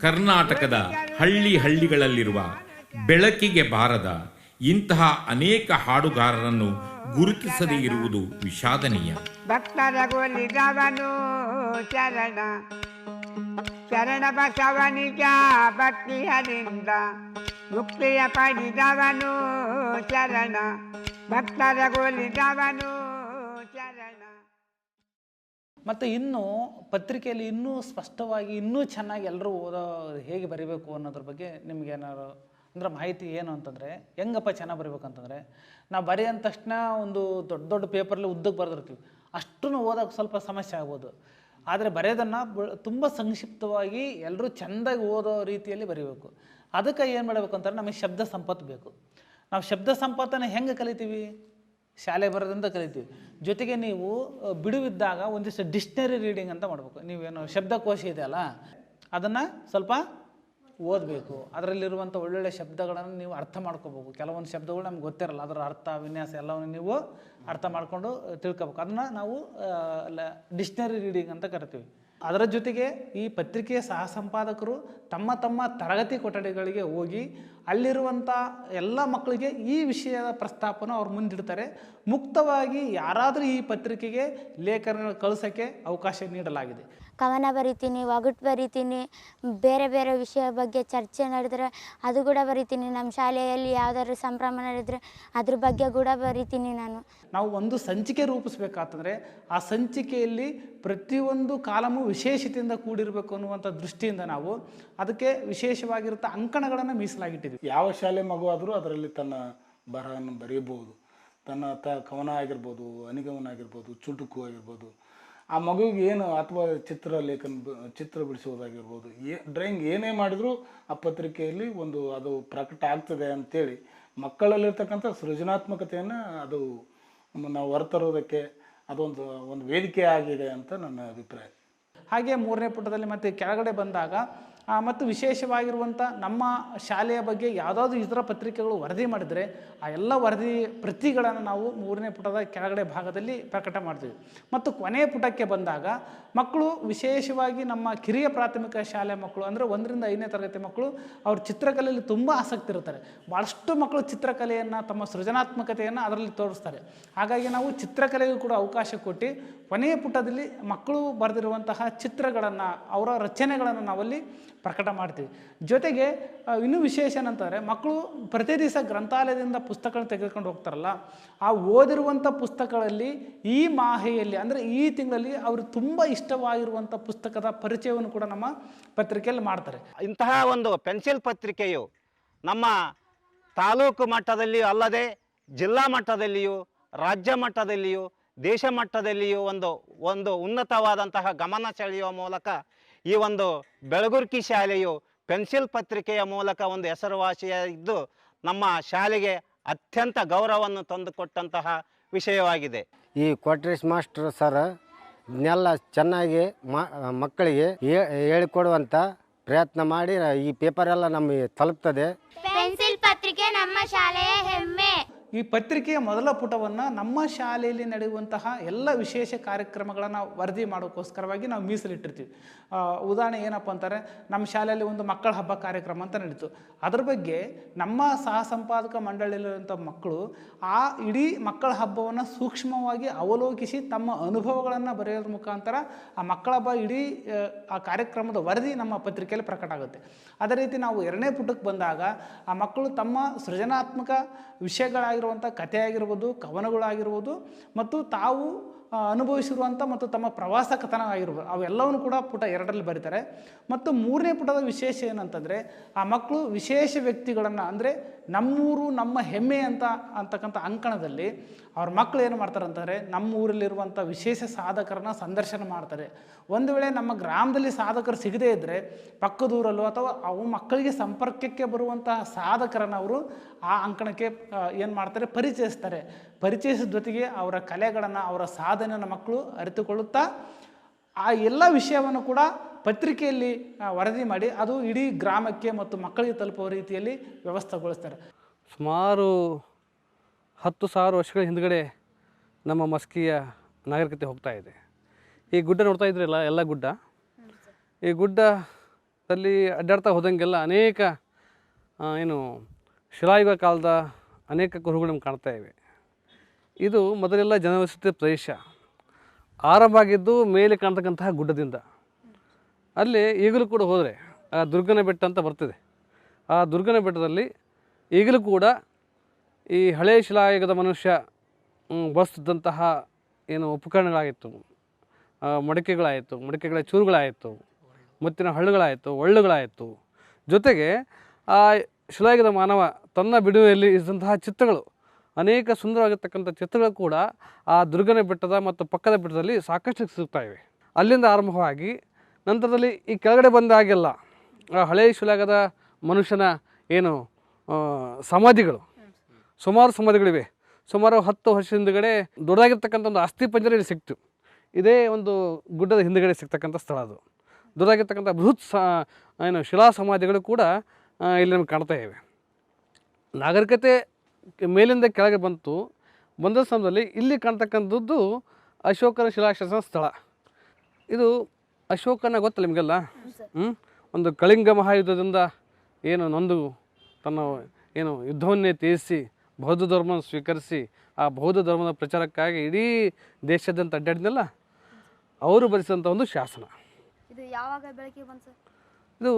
[SPEAKER 1] ಕರ್ನಾಟಕದ ಹಳ್ಳಿಗಳಲ್ಲಿರುವ ಬೆಳಕಿಗೆ ಬಾರದ ಇಂತಹ ಅನೇಕ ಹಾಡುಗಾರರನ್ನು ಗುರುತಿಸದೇ ಇರುವುದು ವಿಷಾದನೀಯ.
[SPEAKER 8] ಭಕ್ತರ ಗೋಲಿದವನು ಶರಣ, ಶರಣ ಬಸವನಿಜ ಭಕ್ತಿಯರಿಂದ ಮುಕ್ತಿಯ ಪಡೆದವನು ಶರಣ, ಭಕ್ತರ ಗೋಲಿದವನು ಶರಣ.
[SPEAKER 5] ಮತ್ತು ಇನ್ನೂ ಪತ್ರಿಕೆಯಲ್ಲಿ ಇನ್ನೂ ಸ್ಪಷ್ಟವಾಗಿ ಇನ್ನೂ ಚೆನ್ನಾಗಿ ಎಲ್ಲರೂ ಓದೋ ಹೇಗೆ ಬರೀಬೇಕು ಅನ್ನೋದ್ರ ಬಗ್ಗೆ ನಿಮ್ಗೆ ಏನಾದ್ರು ಅಂದ್ರೆ ಮಾಹಿತಿ ಏನು ಅಂತಂದರೆ, ಹೆಂಗಪ್ಪ ಚೆನ್ನಾಗಿ ಬರೀಬೇಕಂತಂದರೆ, ನಾವು ಬರೆಯಂದ ತಕ್ಷಣ ಒಂದು ದೊಡ್ಡ ದೊಡ್ಡ ಪೇಪರಲ್ಲಿ ಉದ್ದಕ್ಕೆ ಬರೆದಿರ್ತೀವಿ, ಅಷ್ಟನ್ನು ಓದೋಕೆ ಸ್ವಲ್ಪ ಸಮಸ್ಯೆ ಆಗ್ಬೋದು. ಆದರೆ ಬರೆಯೋದನ್ನು ತುಂಬ ಸಂಕ್ಷಿಪ್ತವಾಗಿ ಎಲ್ಲರೂ ಚೆಂದಾಗಿ ಓದೋ ರೀತಿಯಲ್ಲಿ ಬರೀಬೇಕು. ಅದಕ್ಕೆ ಏನು ಮಾಡಬೇಕು ಅಂತಾರೆ, ನಮಗೆ ಶಬ್ದ ಸಂಪತ್ತು ಬೇಕು. ನಾವು ಶಬ್ದ ಸಂಪತ್ತನ್ನು ಹೆಂಗೆ ಕಲಿತೀವಿ? ಶಾಲೆ ಬರೋದ್ರಿಂದ ಕಲಿತೀವಿ. ಜೊತೆಗೆ ನೀವು ಬಿಡುವಿದ್ದಾಗ ಒಂದಿಷ್ಟು ಡಿಕ್ಷ್ನರಿ ರೀಡಿಂಗ್ ಅಂತ ಮಾಡಬೇಕು. ನೀವೇನು ಶಬ್ದಕೋಶ ಇದೆಯಲ್ಲ, ಅದನ್ನು ಸ್ವಲ್ಪ ಓದಬೇಕು. ಅದರಲ್ಲಿರುವಂಥ ಒಳ್ಳೊಳ್ಳೆ ಶಬ್ದಗಳನ್ನು ನೀವು ಅರ್ಥ ಮಾಡ್ಕೋಬೇಕು. ಕೆಲವೊಂದು ಶಬ್ದಗಳು ನಮ್ಗೆ ಗೊತ್ತಿರಲ್ಲ, ಅದರ ಅರ್ಥ ವಿನ್ಯಾಸ ಎಲ್ಲವನ್ನು ನೀವು ಅರ್ಥ ಮಾಡಿಕೊಂಡು ತಿಳ್ಕೊಬೇಕು. ಅದನ್ನು ನಾವು ಡಿಕ್ಷ್ನರಿ ರೀಡಿಂಗ್ ಅಂತ ಕರಿತೀವಿ. ಅದರ ಜೊತೆಗೆ ಈ ಪತ್ರಿಕೆಯ ಸಹ ಸಂಪಾದಕರು ತಮ್ಮ ತಮ್ಮ ತರಗತಿ ಕೊಠಡಿಗಳಿಗೆ ಹೋಗಿ ಅಲ್ಲಿರುವಂಥ ಎಲ್ಲ ಮಕ್ಕಳಿಗೆ ಈ ವಿಷಯದ ಪ್ರಸ್ತಾಪನ ಅವ್ರು ಮುಂದಿಡ್ತಾರೆ. ಮುಕ್ತವಾಗಿ ಯಾರಾದರೂ ಈ ಪತ್ರಿಕೆಗೆ ಲೇಖನ ಕಳಿಸೋಕ್ಕೆ ಅವಕಾಶ ನೀಡಲಾಗಿದೆ.
[SPEAKER 10] ಕವನ ಬರಿತೀನಿ, ಒಗಟು ಬರಿತೀನಿ, ಬೇರೆ ಬೇರೆ ವಿಷಯ ಬಗ್ಗೆ ಚರ್ಚೆ ನಡೆದರೆ ಅದು ಕೂಡ ಬರಿತೀನಿ. ನಮ್ಮ ಶಾಲೆಯಲ್ಲಿ ಯಾವುದಾದ್ರು ಸಂಭ್ರಮ ನಡೆದರೆ ಅದ್ರ ಬಗ್ಗೆ ಕೂಡ ಬರಿತೀನಿ ನಾನು.
[SPEAKER 5] ನಾವು ಒಂದು ಸಂಚಿಕೆ ರೂಪಿಸ್ಬೇಕಾತಂದರೆ ಆ ಸಂಚಿಕೆಯಲ್ಲಿ ಪ್ರತಿಯೊಂದು ಕಾಲಮು ವಿಶೇಷತೆಯಿಂದ ಕೂಡಿರಬೇಕು ಅನ್ನುವಂಥ ದೃಷ್ಟಿಯಿಂದ ನಾವು ಅದಕ್ಕೆ ವಿಶೇಷವಾಗಿರುತ್ತ ಅಂಕಣಗಳನ್ನು ಮೀಸಲಾಗಿಟ್ಟಿದ್ವಿ.
[SPEAKER 11] ಯಾವ ಶಾಲೆ ಮಗು ಆದರೂ ಅದರಲ್ಲಿ ತನ್ನ ಬರಹವನ್ನು ಬರೆಯಬಹುದು. ತನ್ನ ಕವನ ಆಗಿರ್ಬೋದು, ಅನಿಗಮನ ಆಗಿರ್ಬೋದು, ಚುಟುಕು ಆಗಿರ್ಬೋದು, ಆ ಮಗುವಿಗೆ ಏನು ಅಥವಾ ಚಿತ್ರ ಬಿಡಿಸೋದಾಗಿರ್ಬೋದು, ಡ್ರಾಯಿಂಗ್ ಏನೇ ಮಾಡಿದರೂ ಆ ಪತ್ರಿಕೆಯಲ್ಲಿ ಒಂದು ಅದು ಪ್ರಕಟ ಆಗ್ತದೆ ಅಂತೇಳಿ ಮಕ್ಕಳಲ್ಲಿರ್ತಕ್ಕಂಥ ಸೃಜನಾತ್ಮಕತೆಯನ್ನು ಅದು ನಾವು ಹೊರತರೋದಕ್ಕೆ ಅದೊಂದು ವೇದಿಕೆ ಆಗಿದೆ ಅಂತ ನನ್ನ ಅಭಿಪ್ರಾಯ.
[SPEAKER 5] ಹಾಗೆ 3ನೇ ಪುಟದಲ್ಲಿ ಮತ್ತು ಕೆಳಗಡೆ ಬಂದಾಗ ಮತ್ತು ವಿಶೇಷವಾಗಿರುವಂಥ ನಮ್ಮ ಶಾಲೆಯ ಬಗ್ಗೆ ಯಾವುದಾದ್ರೂ ಇತರ ಪತ್ರಿಕೆಗಳು ವರದಿ ಮಾಡಿದರೆ ಆ ಎಲ್ಲ ವರದಿ ಪ್ರತಿಗಳನ್ನು ನಾವು 3ನೇ ಪುಟದ ಕೆಳಗಡೆ ಭಾಗದಲ್ಲಿ ಪ್ರಕಟ ಮಾಡ್ತೀವಿ. ಮತ್ತು ಕೊನೆಯ ಪುಟಕ್ಕೆ ಬಂದಾಗ ಮಕ್ಕಳು ವಿಶೇಷವಾಗಿ ನಮ್ಮ ಕಿರಿಯ ಪ್ರಾಥಮಿಕ ಶಾಲೆ ಮಕ್ಕಳು ಅಂದರೆ 1ರಿಂದ 5ನೇ ತರಗತಿ ಮಕ್ಕಳು ಅವ್ರ ಚಿತ್ರಕಲೆಯಲ್ಲಿ ತುಂಬ ಆಸಕ್ತಿ ಇರ್ತಾರೆ. ಭಾಳಷ್ಟು ಮಕ್ಕಳು ಚಿತ್ರಕಲೆಯನ್ನು ತಮ್ಮ ಸೃಜನಾತ್ಮಕತೆಯನ್ನು ಅದರಲ್ಲಿ ತೋರಿಸ್ತಾರೆ. ಹಾಗಾಗಿ ನಾವು ಚಿತ್ರಕಲೆಗೂ ಕೂಡ ಅವಕಾಶ ಕೊಟ್ಟು ಕೊನೆಯ ಪುಟದಲ್ಲಿ ಮಕ್ಕಳು ಬರೆದಿರುವಂತಹ ಚಿತ್ರಗಳನ್ನು, ಅವರ ರಚನೆಗಳನ್ನು ನಾವಲ್ಲಿ ಪ್ರಕಟ ಮಾಡ್ತೀವಿ. ಜೊತೆಗೆ ಇನ್ನೂ ವಿಶೇಷ ಏನಂತಂದರೆ, ಮಕ್ಕಳು ಪ್ರತಿ ದಿವಸ ಗ್ರಂಥಾಲಯದಿಂದ ಪುಸ್ತಕಗಳನ್ನ ತೆಗೆದುಕೊಂಡು ಹೋಗ್ತಾರಲ್ಲ, ಆ ಓದಿರುವಂಥ ಪುಸ್ತಕಗಳಲ್ಲಿ ಈ ಮಾಹೆಯಲ್ಲಿ ಅಂದರೆ ಈ ತಿಂಗಳಲ್ಲಿ ಅವ್ರಿಗೆ ತುಂಬ ಇಷ್ಟವಾಗಿರುವಂಥ ಪುಸ್ತಕದ ಪರಿಚಯವನ್ನು ಕೂಡ ನಮ್ಮ ಪತ್ರಿಕೆಯಲ್ಲಿ ಮಾಡ್ತಾರೆ.
[SPEAKER 4] ಇಂತಹ ಒಂದು ಪೆನ್ಸಿಲ್ ಪತ್ರಿಕೆಯು ನಮ್ಮ ತಾಲೂಕು ಮಟ್ಟದಲ್ಲಿ ಅಲ್ಲದೆ ಜಿಲ್ಲಾ ಮಟ್ಟದಲ್ಲಿಯೂ ರಾಜ್ಯ ಮಟ್ಟದಲ್ಲಿಯೂ ದೇಶ ಮಟ್ಟದಲ್ಲಿಯೂ ಒಂದು ಉನ್ನತವಾದಂತಹ ಗಮನ ಸೆಳೆಯುವ ಮೂಲಕ ಈ ಒಂದು ಬೆಳಗುರ್ಕಿ ಶಾಲೆಯು ಪೆನ್ಸಿಲ್ ಪತ್ರಿಕೆಯ ಮೂಲಕ ಒಂದು ಹೆಸರುವಾಸಿಯಾಗಿದ್ದು ನಮ್ಮ ಶಾಲೆಗೆ ಅತ್ಯಂತ ಗೌರವವನ್ನು ತಂದುಕೊಟ್ಟಂತಹ ವಿಷಯವಾಗಿದೆ.
[SPEAKER 12] ಈ ಕೊಟ್ರೇಶ್ ಮಾಸ್ಟರ್ ಸರ್ ಇದನ್ನೆಲ್ಲ ಚೆನ್ನಾಗಿ ಮಕ್ಕಳಿಗೆ ಹೇಳಿಕೊಡುವಂಥ ಪ್ರಯತ್ನ ಮಾಡಿ ಈ ಪೇಪರ್ ಎಲ್ಲ ನಮಗೆ ತಲುಪ್ತದೆ.
[SPEAKER 2] ಪೆನ್ಸಿಲ್ ಪತ್ರಿಕೆ ನಮ್ಮ ಶಾಲೆಯ ಹೆಮ್ಮೆ.
[SPEAKER 5] ಈ ಪತ್ರಿಕೆಯ ಮೊದಲ ಪುಟವನ್ನು ನಮ್ಮ ಶಾಲೆಯಲ್ಲಿ ನಡೆಯುವಂತಹ ಎಲ್ಲ ವಿಶೇಷ ಕಾರ್ಯಕ್ರಮಗಳನ್ನು ವರದಿ ಮಾಡೋಕ್ಕೋಸ್ಕರವಾಗಿ ನಾವು ಮೀಸಲಿಟ್ಟಿರ್ತೀವಿ. ಉದಾಹರಣೆ ಏನಪ್ಪ ಅಂತಾರೆ, ನಮ್ಮ ಶಾಲೆಯಲ್ಲಿ ಒಂದು ಮಕ್ಕಳ ಹಬ್ಬ ಕಾರ್ಯಕ್ರಮ ಅಂತ ನಡೀತು. ಅದ್ರ ಬಗ್ಗೆ ನಮ್ಮ ಸಹ ಸಂಪಾದಕ ಮಂಡಳಿಯಲ್ಲಿರುವಂಥ ಮಕ್ಕಳು ಆ ಇಡೀ ಮಕ್ಕಳ ಹಬ್ಬವನ್ನು ಸೂಕ್ಷ್ಮವಾಗಿ ಅವಲೋಕಿಸಿ ತಮ್ಮ ಅನುಭವಗಳನ್ನು ಬರೆಯೋದ್ರ ಮುಖಾಂತರ ಆ ಮಕ್ಕಳ ಹಬ್ಬ ಇಡೀ ಆ ಕಾರ್ಯಕ್ರಮದ ವರದಿ ನಮ್ಮ ಪತ್ರಿಕೆಯಲ್ಲಿ ಪ್ರಕಟ ಆಗುತ್ತೆ. ಅದೇ ರೀತಿ ನಾವು ಎರಡನೇ ಪುಟಕ್ಕೆ ಬಂದಾಗ ಆ ಮಕ್ಕಳು ತಮ್ಮ ಸೃಜನಾತ್ಮಕ ವಿಷಯಗಳಾಗಿರುವಂಥ ಕಥೆ ಆಗಿರ್ಬೋದು, ಕವನಗಳಾಗಿರ್ಬೋದು ಮತ್ತು ತಾವು ಅನುಭವಿಸಿರುವಂಥ ಮತ್ತು ತಮ್ಮ ಪ್ರವಾಸ ಕಥನ ಆಗಿರ್ಬೋದು ಅವೆಲ್ಲವನ್ನೂ ಕೂಡ ಪುಟ 2ರಲ್ಲಿ ಬರೀತಾರೆ. ಮತ್ತು 3ನೇ ಪುಟದ ವಿಶೇಷ ಏನಂತಂದರೆ ಆ ಮಕ್ಕಳು ವಿಶೇಷ ವ್ಯಕ್ತಿಗಳನ್ನು ಅಂದರೆ ನಮ್ಮೂರು ನಮ್ಮ ಹೆಮ್ಮೆ ಅಂತಕ್ಕಂಥ ಅಂಕಣದಲ್ಲಿ ಅವ್ರ ಮಕ್ಕಳು ಏನು ಮಾಡ್ತಾರೆ ಅಂತಂದರೆ ನಮ್ಮ ಊರಲ್ಲಿರುವಂಥ ವಿಶೇಷ ಸಾಧಕರನ್ನ ಸಂದರ್ಶನ ಮಾಡ್ತಾರೆ. ಒಂದು ವೇಳೆ ನಮ್ಮ ಗ್ರಾಮದಲ್ಲಿ ಸಾಧಕರು ಸಿಗದೇ ಇದ್ದರೆ ಪಕ್ಕದೂರಲ್ಲೋ ಅಥವಾ ಅವು ಮಕ್ಕಳಿಗೆ ಸಂಪರ್ಕಕ್ಕೆ ಬರುವಂತಹ ಸಾಧಕರನ್ನು ಅವರು ಆ ಅಂಕಣಕ್ಕೆ ಏನು ಮಾಡ್ತಾರೆ, ಪರಿಚಯಿಸ್ತಾರೆ. ಪರಿಚಯಿಸಿದ ಜೊತೆಗೆ ಅವರ ಕಲೆಗಳನ್ನು, ಅವರ ಸಾಧನೆಯನ್ನು ಮಕ್ಕಳು ಅರಿತುಕೊಳ್ಳುತ್ತಾ ಆ ಎಲ್ಲ ವಿಷಯವನ್ನು ಕೂಡ ಪತ್ರಿಕೆಯಲ್ಲಿ ವರದಿ ಮಾಡಿ ಅದು ಇಡೀ ಗ್ರಾಮಕ್ಕೆ ಮತ್ತು ಮಕ್ಕಳಿಗೆ ತಲುಪುವ ರೀತಿಯಲ್ಲಿ ವ್ಯವಸ್ಥೆಗೊಳಿಸ್ತಾರೆ.
[SPEAKER 13] ಸುಮಾರು 10,000 ವರ್ಷಗಳ ಹಿಂದ್ಗಡೆ ನಮ್ಮ ಮಸ್ಕಿಯ ನಾಗರಿಕತೆ ಹೋಗ್ತಾ ಇದೆ. ಈ ಗುಡ್ಡ ನೋಡ್ತಾ ಇದ್ರಲ್ಲ, ಎಲ್ಲ ಗುಡ್ಡ. ಈ ಗುಡ್ಡದಲ್ಲಿ ಅಡ್ಡಾಡ್ತಾ ಹೋದಂಗೆಲ್ಲ ಅನೇಕ ಶಿಲಾಯುಗ ಕಾಲದ ಅನೇಕ ಕುರುಹುಗಳು ನಮ್ಗೆ ಕಾಣ್ತಾ ಇವೆ. ಇದು ಮೊದಲೆಲ್ಲ ಜನವಸತಿ ಪ್ರದೇಶ. ಆರಂಭ ಆಗಿದ್ದು ಮೇಲೆ ಕಾಣ್ತಕ್ಕಂತಹ ಗುಡ್ಡದಿಂದ. ಅಲ್ಲಿ ಈಗಲೂ ಕೂಡ ಹೋದರೆ ಆ ದುರ್ಗನ ಬೆಟ್ಟ ಅಂತ ಬರ್ತಿದೆ. ಆ ದುರ್ಗನ ಬೆಟ್ಟದಲ್ಲಿ ಈಗಲೂ ಕೂಡ ಈ ಹಳೆಯ ಶಿಲಾಯುಗದ ಮನುಷ್ಯ ಬಳಸ್ತಿದ್ದಂತಹ ಉಪಕರಣಗಳಾಗಿತ್ತು, ಮಡಿಕೆಗಳಾಯಿತು, ಮಡಿಕೆಗಳ ಚೂರುಗಳಾಯಿತು, ಮುತ್ತಿನ ಹಳ್ಳುಗಳಾಯಿತು, ಒಳ್ಳುಗಳಾಯಿತು. ಜೊತೆಗೆ ಆ ಶಿಲಾಯುಗದ ಮಾನವ ತನ್ನ ಬಿಡುವೆಯಲ್ಲಿ ಇದ್ದಂತಹ ಚಿತ್ರಗಳು, ಅನೇಕ ಸುಂದರವಾಗಿರ್ತಕ್ಕಂಥ ಚಿತ್ರಗಳು ಕೂಡ ಆ ದುರ್ಗನ ಬೆಟ್ಟದ ಮತ್ತು ಪಕ್ಕದ ಬೆಟ್ಟದಲ್ಲಿ ಸಾಕಷ್ಟು ಸಿಗ್ತಾ ಇವೆ. ಅಲ್ಲಿಂದ ಆರಂಭವಾಗಿ ನಂತರದಲ್ಲಿ ಈ ಕೆಳಗಡೆ ಬಂದಾಗೆಲ್ಲ ಆ ಹಳೆಯ ಶಿಲಾಯುಗದ ಮನುಷ್ಯನ ಸಮಾಧಿಗಳು, ಸುಮಾರು ಸಮಾಧಿಗಳಿವೆ. ಸುಮಾರು 10 ವರ್ಷದ ಹಿಂದುಗಡೆ ದೊಡ್ಡದಾಗಿರ್ತಕ್ಕಂಥ ಒಂದು ಅಸ್ಥಿ ಪಂಜರ ಇಲ್ಲಿ ಸಿಕ್ತು. ಇದೇ ಒಂದು ಗುಡ್ಡದ ಹಿಂದುಗಡೆ ಸಿಗ್ತಕ್ಕಂಥ ಸ್ಥಳ. ಅದು ದೊಡ್ಡದಾಗಿರ್ತಕ್ಕಂಥ ಬೃಹತ್ ಶಿಲಾ ಸಮಾಧಿಗಳು ಕೂಡ ಇಲ್ಲಿ ನಮ್ಗೆ ಕಾಣ್ತಾ ಇವೆ. ನಾಗರಿಕತೆ ಮೇಲಿಂದ ಕೆಳಗೆ ಬಂದ ಸಮಯದಲ್ಲಿ ಇಲ್ಲಿ ಕಾಣ್ತಕ್ಕಂಥದ್ದು ಅಶೋಕನ ಶಿಲಾಶಾಸನ ಸ್ಥಳ. ಇದು ಅಶೋಕನ ಗೊತ್ತಲ್ಲ ನಿಮಗೆಲ್ಲ, ಒಂದು ಕಳಿಂಗ ಮಹಾಯುದ್ಧದಿಂದ ನೊಂದು ತನ್ನ ಯುದ್ಧವನ್ನೇ ತ್ಯಜಿಸಿ ಬೌದ್ಧ ಧರ್ಮವನ್ನು ಸ್ವೀಕರಿಸಿ ಆ ಬೌದ್ಧ ಧರ್ಮದ ಪ್ರಚಾರಕ್ಕಾಗಿ ಇಡೀ ದೇಶಾದ್ಯಂತ ಅಡ್ಡಾಡಿದ್ನಲ್ಲ, ಅವರು ಬರೆಸಿದಂಥ ಒಂದು ಶಾಸನ.
[SPEAKER 3] ಇದು ಯಾವಾಗ ಬೆಳಕಿಗೆ ಬಂತು ಸರ್?
[SPEAKER 13] ಇದು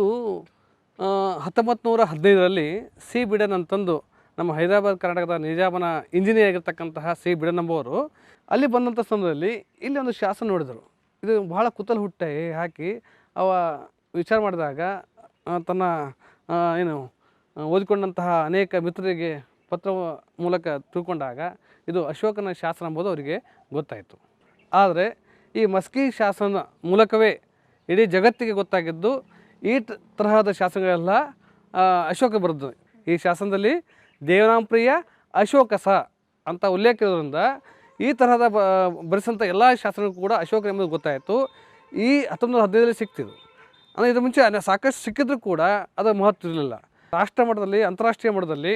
[SPEAKER 13] 1915ರಲ್ಲಿ ಸಿ ಬಿಡನ್ ಅಂತಂದು ನಮ್ಮ ಹೈದರಾಬಾದ್ ಕರ್ನಾಟಕದ ನಿಜಾಮನ ಇಂಜಿನಿಯರ್ ಆಗಿರ್ತಕ್ಕಂತಹ ಸಿ ಬಿಡನ್ ಎಂಬುವರು ಅಲ್ಲಿ ಬಂದಂಥ ಸಮಯದಲ್ಲಿ ಇಲ್ಲಿ ಒಂದು ಶಾಸನ ನೋಡಿದರು. ಇದು ಬಹಳ ಕುತೂಹಲ ಹುಟ್ಟೆ ಹಾಕಿ ಅವ ವಿಚಾರ ಮಾಡಿದಾಗ ತನ್ನ ಓದಿಕೊಂಡಂತಹ ಅನೇಕ ಮಿತ್ರರಿಗೆ ಪತ್ರ ಮೂಲಕ ತಿಳ್ಕೊಂಡಾಗ ಇದು ಅಶೋಕನ ಶಾಸನ ಎಂಬುದು ಅವರಿಗೆ ಗೊತ್ತಾಯಿತು. ಆದರೆ ಈ ಮಸ್ಕಿ ಶಾಸನ ಮೂಲಕವೇ ಇಡೀ ಜಗತ್ತಿಗೆ ಗೊತ್ತಾಗಿದ್ದು ಈ ತರಹದ ಶಾಸನಗಳೆಲ್ಲ ಅಶೋಕ ಬರೆದು. ಈ ಶಾಸನದಲ್ಲಿ ದೇವನಾಂಪ್ರಿಯ ಅಶೋಕ ಸ ಅಂತ ಉಲ್ಲೇಖ ಇರೋದ್ರಿಂದ ಈ ತರಹದ ಬರೆಸಂಥ ಎಲ್ಲ ಶಾಸನಗಳು ಕೂಡ ಅಶೋಕ ಎಂಬುದು ಗೊತ್ತಾಯಿತು. ಈ 1915ರಲ್ಲಿ ಸಿಕ್ತಿದ್ದು. ಅಂದರೆ ಇದ್ರ ಮುಂಚೆ ಸಾಕಷ್ಟು ಸಿಕ್ಕಿದ್ರೂ ಕೂಡ ಅದರ ಮಹತ್ವ ಇರಲಿಲ್ಲ. ರಾಷ್ಟ್ರ ಮಟ್ಟದಲ್ಲಿ, ಅಂತಾರಾಷ್ಟ್ರೀಯ ಮಟ್ಟದಲ್ಲಿ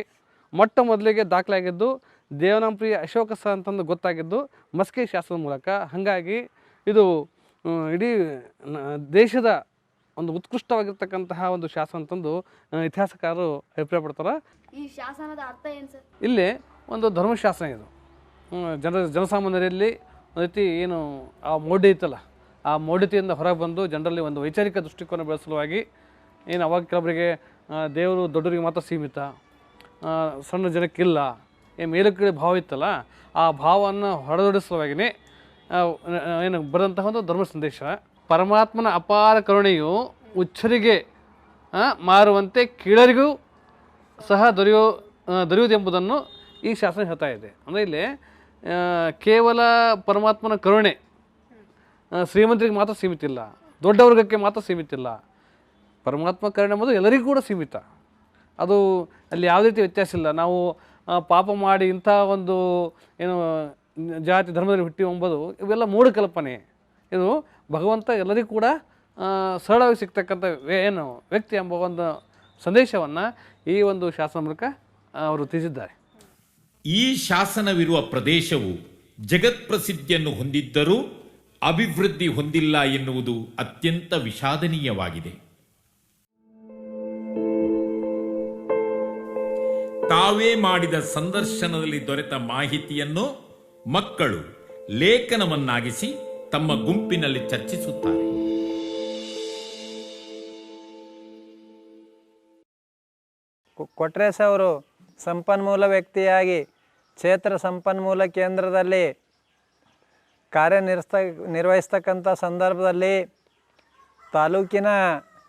[SPEAKER 13] ಮೊಟ್ಟ ಮೊದಲಿಗೆ ದಾಖಲಾಗಿದ್ದು ದೇವನಾಂಪ್ರಿಯ ಅಶೋಕ ಸ ಅಂತಂದು ಗೊತ್ತಾಗಿದ್ದು ಮಸ್ಕಿ ಶಾಸನದ ಮೂಲಕ. ಹಾಗಾಗಿ ಇದು ಇಡೀ ದೇಶದ ಒಂದು ಉತ್ಕೃಷ್ಟವಾಗಿರ್ತಕ್ಕಂತಹ ಒಂದು ಶಾಸನ ಅಂತಂದು ಇತಿಹಾಸಕಾರರು ಅಭಿಪ್ರಾಯ ಪಡ್ತಾರೆ.
[SPEAKER 3] ಈ ಶಾಸನದ ಅರ್ಥ ಏನು ಸರ್?
[SPEAKER 13] ಇಲ್ಲಿ ಒಂದು ಧರ್ಮಶಾಸನ ಇದು. ಜನಸಾಮಾನ್ಯರಲ್ಲಿ ಒಂದು ರೀತಿ ಆ ಮೌಢ್ಯ ಇತ್ತಲ್ಲ, ಆ ಮೌಢ್ಯತೆಯಿಂದ ಹೊರಗೆ ಬಂದು ಜನರಲ್ಲಿ ಒಂದು ವೈಚಾರಿಕ ದೃಷ್ಟಿಕೋನ ಬೆಳೆಸಲುವಾಗಿ ಅವಾಗ ಕೆಲವರಿಗೆ ದೇವರು ದೊಡ್ಡರಿಗೆ ಮಾತ್ರ ಸೀಮಿತ, ಸಣ್ಣ ಜನಕ್ಕಿಲ್ಲ, ಮೇಲುಕೀಳು ಭಾವ ಇತ್ತಲ್ಲ, ಆ ಭಾವವನ್ನು ಹೊರದೊಡಿಸುವಾಗಿಯೇ ಬರೆದಂತಹ ಒಂದು ಧರ್ಮ ಸಂದೇಶ. ಪರಮಾತ್ಮನ ಅಪಾರ ಕರುಣೆಯು ಉಚ್ಚರಿಗೆ ಮಾರುವಂತೆ ಕೀಳರಿಗೂ ಸಹ ದೊರೆಯುವುದೆಂಬುದನ್ನು ಈ ಶಾಸನ ಹೇಳ್ತಾ ಇದೆ. ಅಂದರೆ ಇಲ್ಲಿ ಕೇವಲ ಪರಮಾತ್ಮನ ಕರುಣೆ ಶ್ರೀಮಂತರಿಗೆ ಮಾತ್ರ ಸೀಮಿತ ಇಲ್ಲ, ದೊಡ್ಡ ವರ್ಗಕ್ಕೆ ಮಾತ್ರ ಸೀಮಿತ ಇಲ್ಲ. ಪರಮಾತ್ಮ ಕರುಣೆ ಎಂಬುದು ಎಲ್ಲರಿಗೂ ಕೂಡ ಸೀಮಿತ. ಅದು ಅಲ್ಲಿ ಯಾವುದೇ ರೀತಿ ವ್ಯತ್ಯಾಸ ಇಲ್ಲ. ನಾವು ಪಾಪ ಮಾಡಿ ಇಂಥ ಒಂದು ಏನು ಜಾತಿ ಧರ್ಮದಲ್ಲಿ ಹುಟ್ಟಿ ಎಂಬುದು ಇವೆಲ್ಲ ಮೂಢ ಕಲ್ಪನೆ. ಇದು ಭಗವಂತ ಎಲ್ಲರಿಗೂ ಕೂಡ ಸರಳವಾಗಿ ಸಿಗ್ತಕ್ಕಂಥ ಏನು ವ್ಯಕ್ತಿ ಎಂಬ ಒಂದು ಸಂದೇಶವನ್ನು ಈ ಒಂದು ಶಾಸನ ಮೂಲಕ ಅವರು ತಿಳಿಸಿದ್ದಾರೆ.
[SPEAKER 1] ಈ ಶಾಸನವಿರುವ ಪ್ರದೇಶವು ಜಗತ್ಪ್ರಸಿದ್ಧಿಯನ್ನು ಹೊಂದಿದ್ದರೂ ಅಭಿವೃದ್ಧಿ ಹೊಂದಿಲ್ಲ ಎನ್ನುವುದು ಅತ್ಯಂತ ವಿಷಾದನೀಯವಾಗಿದೆ. ತಾವೇ ಮಾಡಿದ ಸಂದರ್ಶನದಲ್ಲಿ ದೊರೆತ ಮಾಹಿತಿಯನ್ನು ಮಕ್ಕಳು ಲೇಖನವನ್ನಾಗಿಸಿ ತಮ್ಮ ಗುಂಪಿನಲ್ಲಿ ಚರ್ಚಿಸುತ್ತಾರೆ.
[SPEAKER 14] ಕೊಟ್ರೇಶ್ ಅವರು ಸಂಪನ್ಮೂಲ ವ್ಯಕ್ತಿಯಾಗಿ ಕ್ಷೇತ್ರ ಸಂಪನ್ಮೂಲ ಕೇಂದ್ರದಲ್ಲಿ ನಿರ್ವಹಿಸ್ತಕ್ಕಂಥ ಸಂದರ್ಭದಲ್ಲಿ ತಾಲೂಕಿನ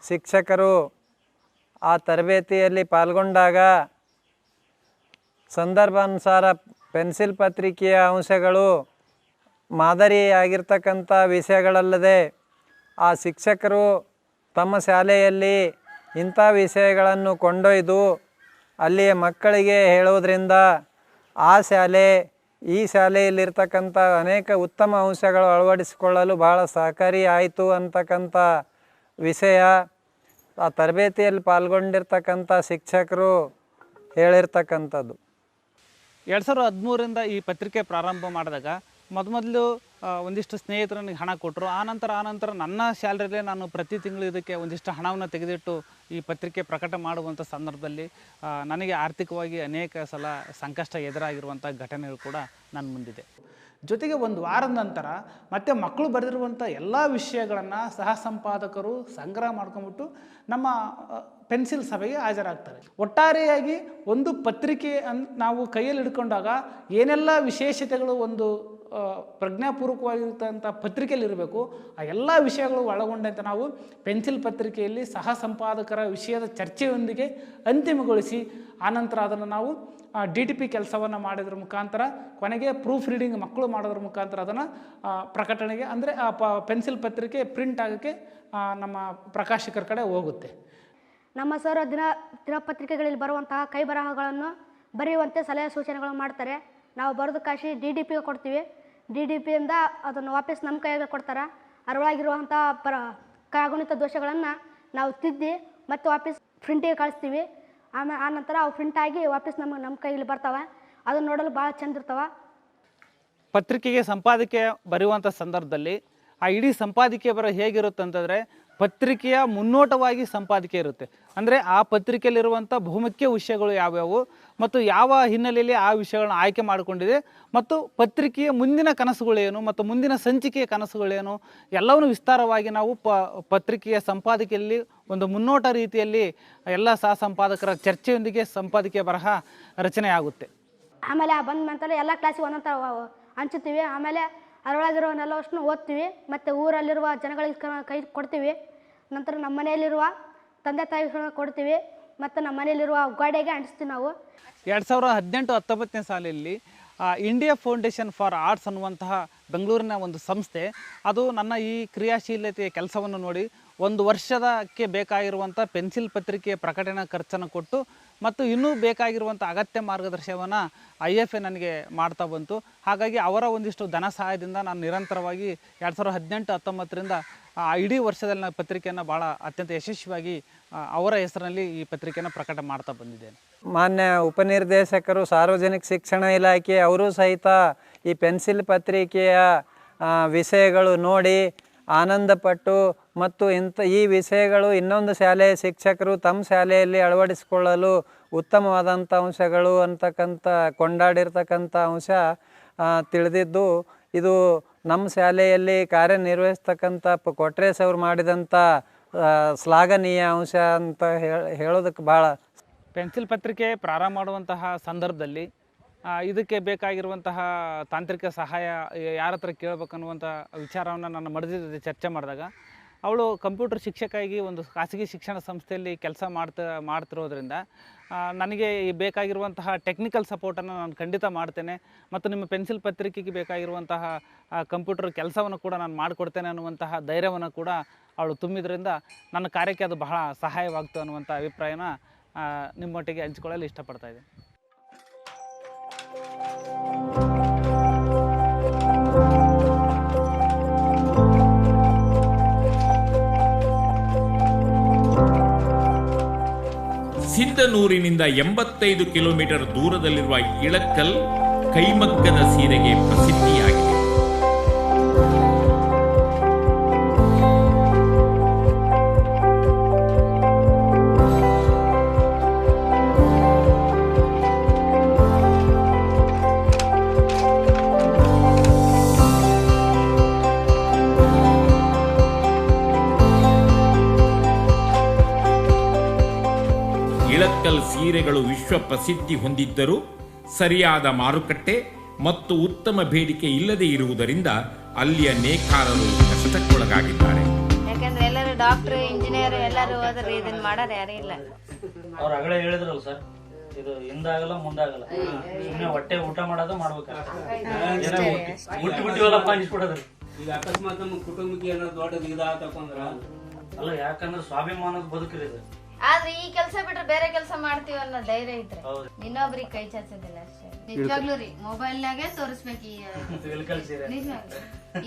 [SPEAKER 14] ಶಿಕ್ಷಕರು ಆ ತರಬೇತಿಯಲ್ಲಿ ಪಾಲ್ಗೊಂಡಾಗ ಸಂದರ್ಭಾನುಸಾರ ಪೆನ್ಸಿಲ್ ಪತ್ರಿಕೆಯ ಅಂಶಗಳು ಮಾದರಿಯಾಗಿರ್ತಕ್ಕಂಥ ವಿಷಯಗಳಲ್ಲದೆ ಆ ಶಿಕ್ಷಕರು ತಮ್ಮ ಶಾಲೆಯಲ್ಲಿ ಇಂಥ ವಿಷಯಗಳನ್ನು ಕೊಂಡೊಯ್ದು ಅಲ್ಲಿಯ ಮಕ್ಕಳಿಗೆ ಹೇಳೋದ್ರಿಂದ ಆ ಶಾಲೆ ಈ ಶಾಲೆಯಲ್ಲಿರ್ತಕ್ಕಂಥ ಅನೇಕ ಉತ್ತಮ ಅಂಶಗಳು ಅಳವಡಿಸಿಕೊಳ್ಳಲು ಭಾಳ ಸಹಕಾರಿ ಆಯಿತು ಅಂತಕ್ಕಂಥ ವಿಷಯ ಆ ತರಬೇತಿಯಲ್ಲಿ ಪಾಲ್ಗೊಂಡಿರ್ತಕ್ಕಂಥ ಶಿಕ್ಷಕರು ಹೇಳಿರ್ತಕ್ಕಂಥದ್ದು.
[SPEAKER 5] 2013ರಿಂದ ಈ ಪತ್ರಿಕೆ ಪ್ರಾರಂಭ ಮಾಡಿದಾಗ ಮೊದಲು ಒಂದಿಷ್ಟು ಸ್ನೇಹಿತರು ನನಗೆ ಹಣ ಕೊಟ್ಟರು. ಆನಂತರ ನನ್ನ ಸ್ಯಾಲ್ರಿಲೇ ನಾನು ಪ್ರತಿ ತಿಂಗಳು ಇದಕ್ಕೆ ಒಂದಿಷ್ಟು ಹಣವನ್ನು ತೆಗೆದಿಟ್ಟು ಈ ಪತ್ರಿಕೆ ಪ್ರಕಟ ಮಾಡುವಂಥ ಸಂದರ್ಭದಲ್ಲಿ ನನಗೆ ಆರ್ಥಿಕವಾಗಿ ಅನೇಕ ಸಲ ಸಂಕಷ್ಟ ಎದುರಾಗಿರುವಂಥ ಘಟನೆಗಳು ಕೂಡ ನನ್ನ ಮುಂದಿದೆ. ಜೊತೆಗೆ ಒಂದು ವಾರದ ನಂತರ ಮತ್ತೆ ಮಕ್ಕಳು ಬರೆದಿರುವಂಥ ಎಲ್ಲ ವಿಷಯಗಳನ್ನು ಸಹ ಸಂಪಾದಕರು ಸಂಗ್ರಹ ಮಾಡ್ಕೊಂಬಿಟ್ಟು ನಮ್ಮ ಪೆನ್ಸಿಲ್ ಸಭೆಗೆ ಹಾಜರಾಗ್ತಾರೆ. ಒಟ್ಟಾರೆಯಾಗಿ ಒಂದು ಪತ್ರಿಕೆ ನಾವು ಕೈಯಲ್ಲಿ ಹಿಡ್ಕೊಂಡಾಗ ಏನೆಲ್ಲ ವಿಶೇಷತೆಗಳು ಒಂದು ಪ್ರಜ್ಞಾಪೂರ್ವಕವಾಗಿರ್ತಂಥ ಪತ್ರಿಕೆಯಲ್ಲಿ ಇರಬೇಕು ಆ ಎಲ್ಲ ವಿಷಯಗಳು ಒಳಗೊಂಡಂತೆ ನಾವು ಪೆನ್ಸಿಲ್ ಪತ್ರಿಕೆಯಲ್ಲಿ ಸಹ ಸಂಪಾದಕರ ವಿಷಯದ ಚರ್ಚೆಯೊಂದಿಗೆ ಅಂತಿಮಗೊಳಿಸಿ ಆನಂತರ ಅದನ್ನು ನಾವು DTP ಕೆಲಸವನ್ನು ಮಾಡಿದ್ರ ಮುಖಾಂತರ ಕೊನೆಗೆ ಪ್ರೂಫ್ ರೀಡಿಂಗ್ ಮಕ್ಕಳು ಮಾಡೋದ್ರ ಮುಖಾಂತರ ಅದನ್ನು ಪ್ರಕಟಣೆಗೆ ಅಂದರೆ ಆ ಪೆನ್ಸಿಲ್ ಪತ್ರಿಕೆ ಪ್ರಿಂಟ್ ಆಗೋಕ್ಕೆ ನಮ್ಮ ಪ್ರಕಾಶಕರ ಕಡೆ ಹೋಗುತ್ತೆ.
[SPEAKER 3] ನಮ್ಮ ಸರ್ ದಿನಪತ್ರಿಕೆಗಳಲ್ಲಿ ಬರುವಂತಹ ಕೈ ಬರಹಗಳನ್ನು ಬರೆಯುವಂತೆ ಸಲಹೆ ಸೂಚನೆಗಳು ಮಾಡ್ತಾರೆ. ನಾವು ಬರೆದು ಕಾಶಿ DDPಗೆ ಕೊಡ್ತೀವಿ. DDPಯಿಂದ ಅದನ್ನು ವಾಪಸ್ ನಮ್ಮ ಕೈಗೆ ಕೊಡ್ತಾರೆ. ಅದರೊಳಗಿರುವಂಥ ಕಾಗುಣಿತ ದೋಷಗಳನ್ನು ನಾವು ತಿದ್ದಿ ಮತ್ತು ವಾಪಸ್ ಪ್ರಿಂಟಿಗೆ ಕಳಿಸ್ತೀವಿ. ಆ ನಂತರ ಅವು ಪ್ರಿಂಟ್ ಆಗಿ ವಾಪಸ್ ನಮ್ಮ ಕೈಯಲ್ಲಿ ಬರ್ತಾವೆ. ಅದನ್ನು ನೋಡಲು ಭಾಳ ಚಂದ ಇರ್ತಾವೆ.
[SPEAKER 5] ಪತ್ರಿಕೆಗೆ ಸಂಪಾದಕೀಯ ಬರೆಯುವಂಥ ಸಂದರ್ಭದಲ್ಲಿ ಆ ಇಡೀ ಸಂಪಾದಕೀಯ ಬರೋ ಹೇಗಿರುತ್ತೆ ಅಂತಂದರೆ ಪತ್ರಿಕೆಯ ಮುನ್ನೋಟವಾಗಿ ಸಂಪಾದಕೀಯ ಇರುತ್ತೆ. ಅಂದರೆ ಆ ಪತ್ರಿಕೆಯಲ್ಲಿರುವಂಥ ಬಹುಮುಖ್ಯ ವಿಷಯಗಳು ಯಾವ್ಯಾವು ಮತ್ತು ಯಾವ ಹಿನ್ನೆಲೆಯಲ್ಲಿ ಆ ವಿಷಯಗಳನ್ನ ಆಯ್ಕೆ ಮಾಡಿಕೊಂಡಿದೆ ಮತ್ತು ಪತ್ರಿಕೆಯ ಮುಂದಿನ ಕನಸುಗಳೇನು ಮತ್ತು ಮುಂದಿನ ಸಂಚಿಕೆಯ ಕನಸುಗಳೇನು ಎಲ್ಲವನ್ನೂ ವಿಸ್ತಾರವಾಗಿ ನಾವು ಪತ್ರಿಕೆಯ ಸಂಪಾದಕೀಯಲ್ಲಿ ಒಂದು ಮುನ್ನೋಟ ರೀತಿಯಲ್ಲಿ ಎಲ್ಲ ಸಹ ಸಂಪಾದಕರ ಚರ್ಚೆಯೊಂದಿಗೆ ಸಂಪಾದಕೀಯ ಬರಹ ರಚನೆ ಆಗುತ್ತೆ.
[SPEAKER 3] ಆಮೇಲೆ ಬಂದ ನಂತರ ಎಲ್ಲ ಕ್ಲಾಸಿಗೆ ಒಂದೊಂದು ಹಂಚುತ್ತೀವಿ. ಆಮೇಲೆ ಅದರೊಳಗಿರೋನೆಲ್ಲವಷ್ಟು ಓದ್ತೀವಿ ಮತ್ತು ಊರಲ್ಲಿರುವ ಜನಗಳಿಗೆ ಕೈ ಕೊಡ್ತೀವಿ. ನಂತರ ನಮ್ಮ ಮನೆಯಲ್ಲಿರುವ ತಂದೆ ತಾಯಿಗಳನ್ನ ಕೊಡ್ತೀವಿ ಮತ್ತು ನಮ್ಮ ಮನೆಯಲ್ಲಿರುವ ಗೋಡೆಗೆ ಅಂಟಿಸ್ತೀವಿ ನಾವು.
[SPEAKER 5] 2018-19ನೇ ಸಾಲಿನಲ್ಲಿ ಇಂಡಿಯಾ ಫೌಂಡೇಶನ್ ಫಾರ್ ಆರ್ಟ್ಸ್ ಅನ್ನುವಂತಹ ಬೆಂಗಳೂರಿನ ಒಂದು ಸಂಸ್ಥೆ ಅದು ನನ್ನ ಈ ಕ್ರಿಯಾಶೀಲತೆಯ ಕೆಲಸವನ್ನು ನೋಡಿ 1 ವರ್ಷದಕ್ಕೆ ಬೇಕಾಗಿರುವಂಥ ಪೆನ್ಸಿಲ್ ಪತ್ರಿಕೆಯ ಪ್ರಕಟಣಾ ಖರ್ಚನ್ನು ಕೊಟ್ಟು ಮತ್ತು ಇನ್ನೂ ಬೇಕಾಗಿರುವಂಥ ಅಗತ್ಯ ಮಾರ್ಗದರ್ಶನವನ್ನು IFA ನನಗೆ ಮಾಡ್ತಾ ಬಂತು. ಹಾಗಾಗಿ ಅವರ ಒಂದಿಷ್ಟು ಧನ ಸಹಾಯದಿಂದ ನಾನು ನಿರಂತರವಾಗಿ 2018-19ರಿಂದ ಇಡೀ ವರ್ಷದಲ್ಲಿ ನಾನು ಪತ್ರಿಕೆಯನ್ನು ಭಾಳ ಅತ್ಯಂತ ಯಶಸ್ವಿಯಾಗಿ ಅವರ ಹೆಸರಿನಲ್ಲಿ ಈ ಪತ್ರಿಕೆಯನ್ನು ಪ್ರಕಟ ಮಾಡ್ತಾ ಬಂದಿದ್ದೇನೆ.
[SPEAKER 14] ಮಾನ್ಯ ಉಪನಿರ್ದೇಶಕರು ಸಾರ್ವಜನಿಕ ಶಿಕ್ಷಣ ಇಲಾಖೆ ಅವರು ಸಹಿತ ಈ ಪೆನ್ಸಿಲ್ ಪತ್ರಿಕೆಯ ವಿಷಯಗಳು ನೋಡಿ ಆನಂದಪಟ್ಟು ಮತ್ತು ಈ ವಿಷಯಗಳು ಇನ್ನೊಂದು ಶಾಲೆಯ ಶಿಕ್ಷಕರು ತಮ್ಮ ಶಾಲೆಯಲ್ಲಿ ಅಳವಡಿಸಿಕೊಳ್ಳಲು ಉತ್ತಮವಾದಂಥ ಅಂಶಗಳು ಅಂತಕ್ಕಂಥ ಕೊಂಡಾಡಿರ್ತಕ್ಕಂಥ ಅಂಶ ತಿಳಿದಿದ್ದು ಇದು ನಮ್ಮ ಶಾಲೆಯಲ್ಲಿ ಕಾರ್ಯನಿರ್ವಹಿಸ್ತಕ್ಕಂಥ ಕೊಟ್ರೇಶ್ ಅವರು ಮಾಡಿದಂಥ ಶ್ಲಾಘನೀಯ ಅಂಶ ಅಂತ ಹೇಳೋದಕ್ಕೆ ಭಾಳ.
[SPEAKER 5] ಪೆನ್ಸಿಲ್ ಪತ್ರಿಕೆ ಪ್ರಾರಂಭ ಮಾಡುವಂತಹ ಸಂದರ್ಭದಲ್ಲಿ ಇದಕ್ಕೆ ಬೇಕಾಗಿರುವಂತಹ ತಾಂತ್ರಿಕ ಸಹಾಯ ಯಾರ ಹತ್ರ ಕೇಳಬೇಕನ್ನುವಂಥ ವಿಚಾರವನ್ನು ನನ್ನ ಮಡದಿ ಜೊತೆ ಚರ್ಚೆ ಮಾಡಿದಾಗ ಅವಳು ಕಂಪ್ಯೂಟರ್ ಶಿಕ್ಷಕಿಯಾಗಿ ಒಂದು ಖಾಸಗಿ ಶಿಕ್ಷಣ ಸಂಸ್ಥೆಯಲ್ಲಿ ಕೆಲಸ ಮಾಡ್ತಿರೋದ್ರಿಂದ ನನಗೆ ಈ ಬೇಕಾಗಿರುವಂತಹ ಟೆಕ್ನಿಕಲ್ ಸಪೋರ್ಟನ್ನು ನಾನು ಖಂಡಿತ ಮಾಡ್ತೇನೆ ಮತ್ತು ನಿಮ್ಮ ಪೆನ್ಸಿಲ್ ಪತ್ರಿಕೆಗೆ ಬೇಕಾಗಿರುವಂತಹ ಕಂಪ್ಯೂಟರ್ ಕೆಲಸವನ್ನು ಕೂಡ ನಾನು ಮಾಡಿಕೊಡ್ತೇನೆ ಅನ್ನುವಂತಹ ಧೈರ್ಯವನ್ನು ಕೂಡ ಅವಳು ತುಂಬಿದ್ರಿಂದ ನನ್ನ ಕಾರ್ಯಕ್ಕೆ ಅದು ಬಹಳ ಸಹಾಯವಾಗ್ತು ಅನ್ನುವಂಥ ಅಭಿಪ್ರಾಯನ ನಿಮ್ಮೊಟ್ಟಿಗೆ ಹಂಚಿಕೊಳ್ಳಲು ಇಷ್ಟಪಡ್ತಾ ಇದ್ದೀನಿ.
[SPEAKER 1] ಸಿಂಧನೂರಿನಿಂದ 85 ಕಿಲೋಮೀಟರ್ ದೂರದಲ್ಲಿರುವ ಇಳಕಲ್ ಕೈಮಗ್ಗದ ಸೀರೆಗೆ ಪ್ರಸಿದ್ಧಿಯಾಗಿದೆ. ಇಳಕಲ್ ಸೀರೆಗಳು ವಿಶ್ವ ಪ್ರಸಿದ್ಧಿ ಹೊಂದಿದ್ದರೂ ಸರಿಯಾದ ಮಾರುಕಟ್ಟೆ ಮತ್ತು ಉತ್ತಮ ಬೇಡಿಕೆ ಇಲ್ಲದೆ ಇರುವುದರಿಂದ ಅಲ್ಲಿಯ ನೇಕಾರರು ಕಷ್ಟಕ್ಕೊಳಗಾಗಿದ್ದಾರೆ.
[SPEAKER 15] ಯಾಕಂದ್ರೆ ಎಲ್ಲರೂ ಡಾಕ್ಟರ್ ಇಂಜಿನಿಯರ್ ಎಲ್ಲರೂ ಹೋದ್ರೆ ಇದನ್ನ ಮಾಡೋರು ಯಾರು ಇಲ್ಲ.
[SPEAKER 16] ಅವ್ರು ಅಗಳೇ ಹೇಳಿದ್ರಲ್ಲ ಸರ್, ಇದು ಹಿಂದಾಗಲ್ಲ ಮುಂದಾಗಲ್ಲ, ಸುಮ್ಮನೆ ಹೊಟ್ಟೆ ಊಟ ಮಾಡೋದು ಮಾಡ್ಬೇಕು ಹುಟ್ಟಿಬಿಟ್ಟಿವಲ್ಲಪ್ಪ ಅನಿಸ್ಬಿಡೋದ್ರಿ.
[SPEAKER 17] ಈಗ ಅಕಸ್ಮಾತ್ ನಮ್ಮ ಕುಟುಂಬಕ್ಕೆ ಏನಾದ್ರು ದೊಡ್ಡದು ಇದಾತಂದ್ರ
[SPEAKER 16] ಅಲ್ಲ, ಯಾಕಂದ್ರೆ ಸ್ವಾಭಿಮಾನದ ಬದುಕಿದೆ.
[SPEAKER 15] ಆದ್ರೆ ಈ ಕೆಲಸ ಬಿಟ್ರೆ ಬೇರೆ ಕೆಲಸ ಮಾಡ್ತೀವಿ ಅನ್ನೋ ಧೈರ್ಯ ಇದ್ರೆ ಇನ್ನೊಬ್ರಿಗೆ ಕೈ ಚಾಚೋದಿಲ್ಲ ಅಷ್ಟೇ. ನಿಜವಾಗ್ಲೂ ರೀ ಮೊಬೈಲ್ನಾಗೆ ತೋರಿಸ್ಬೇಕು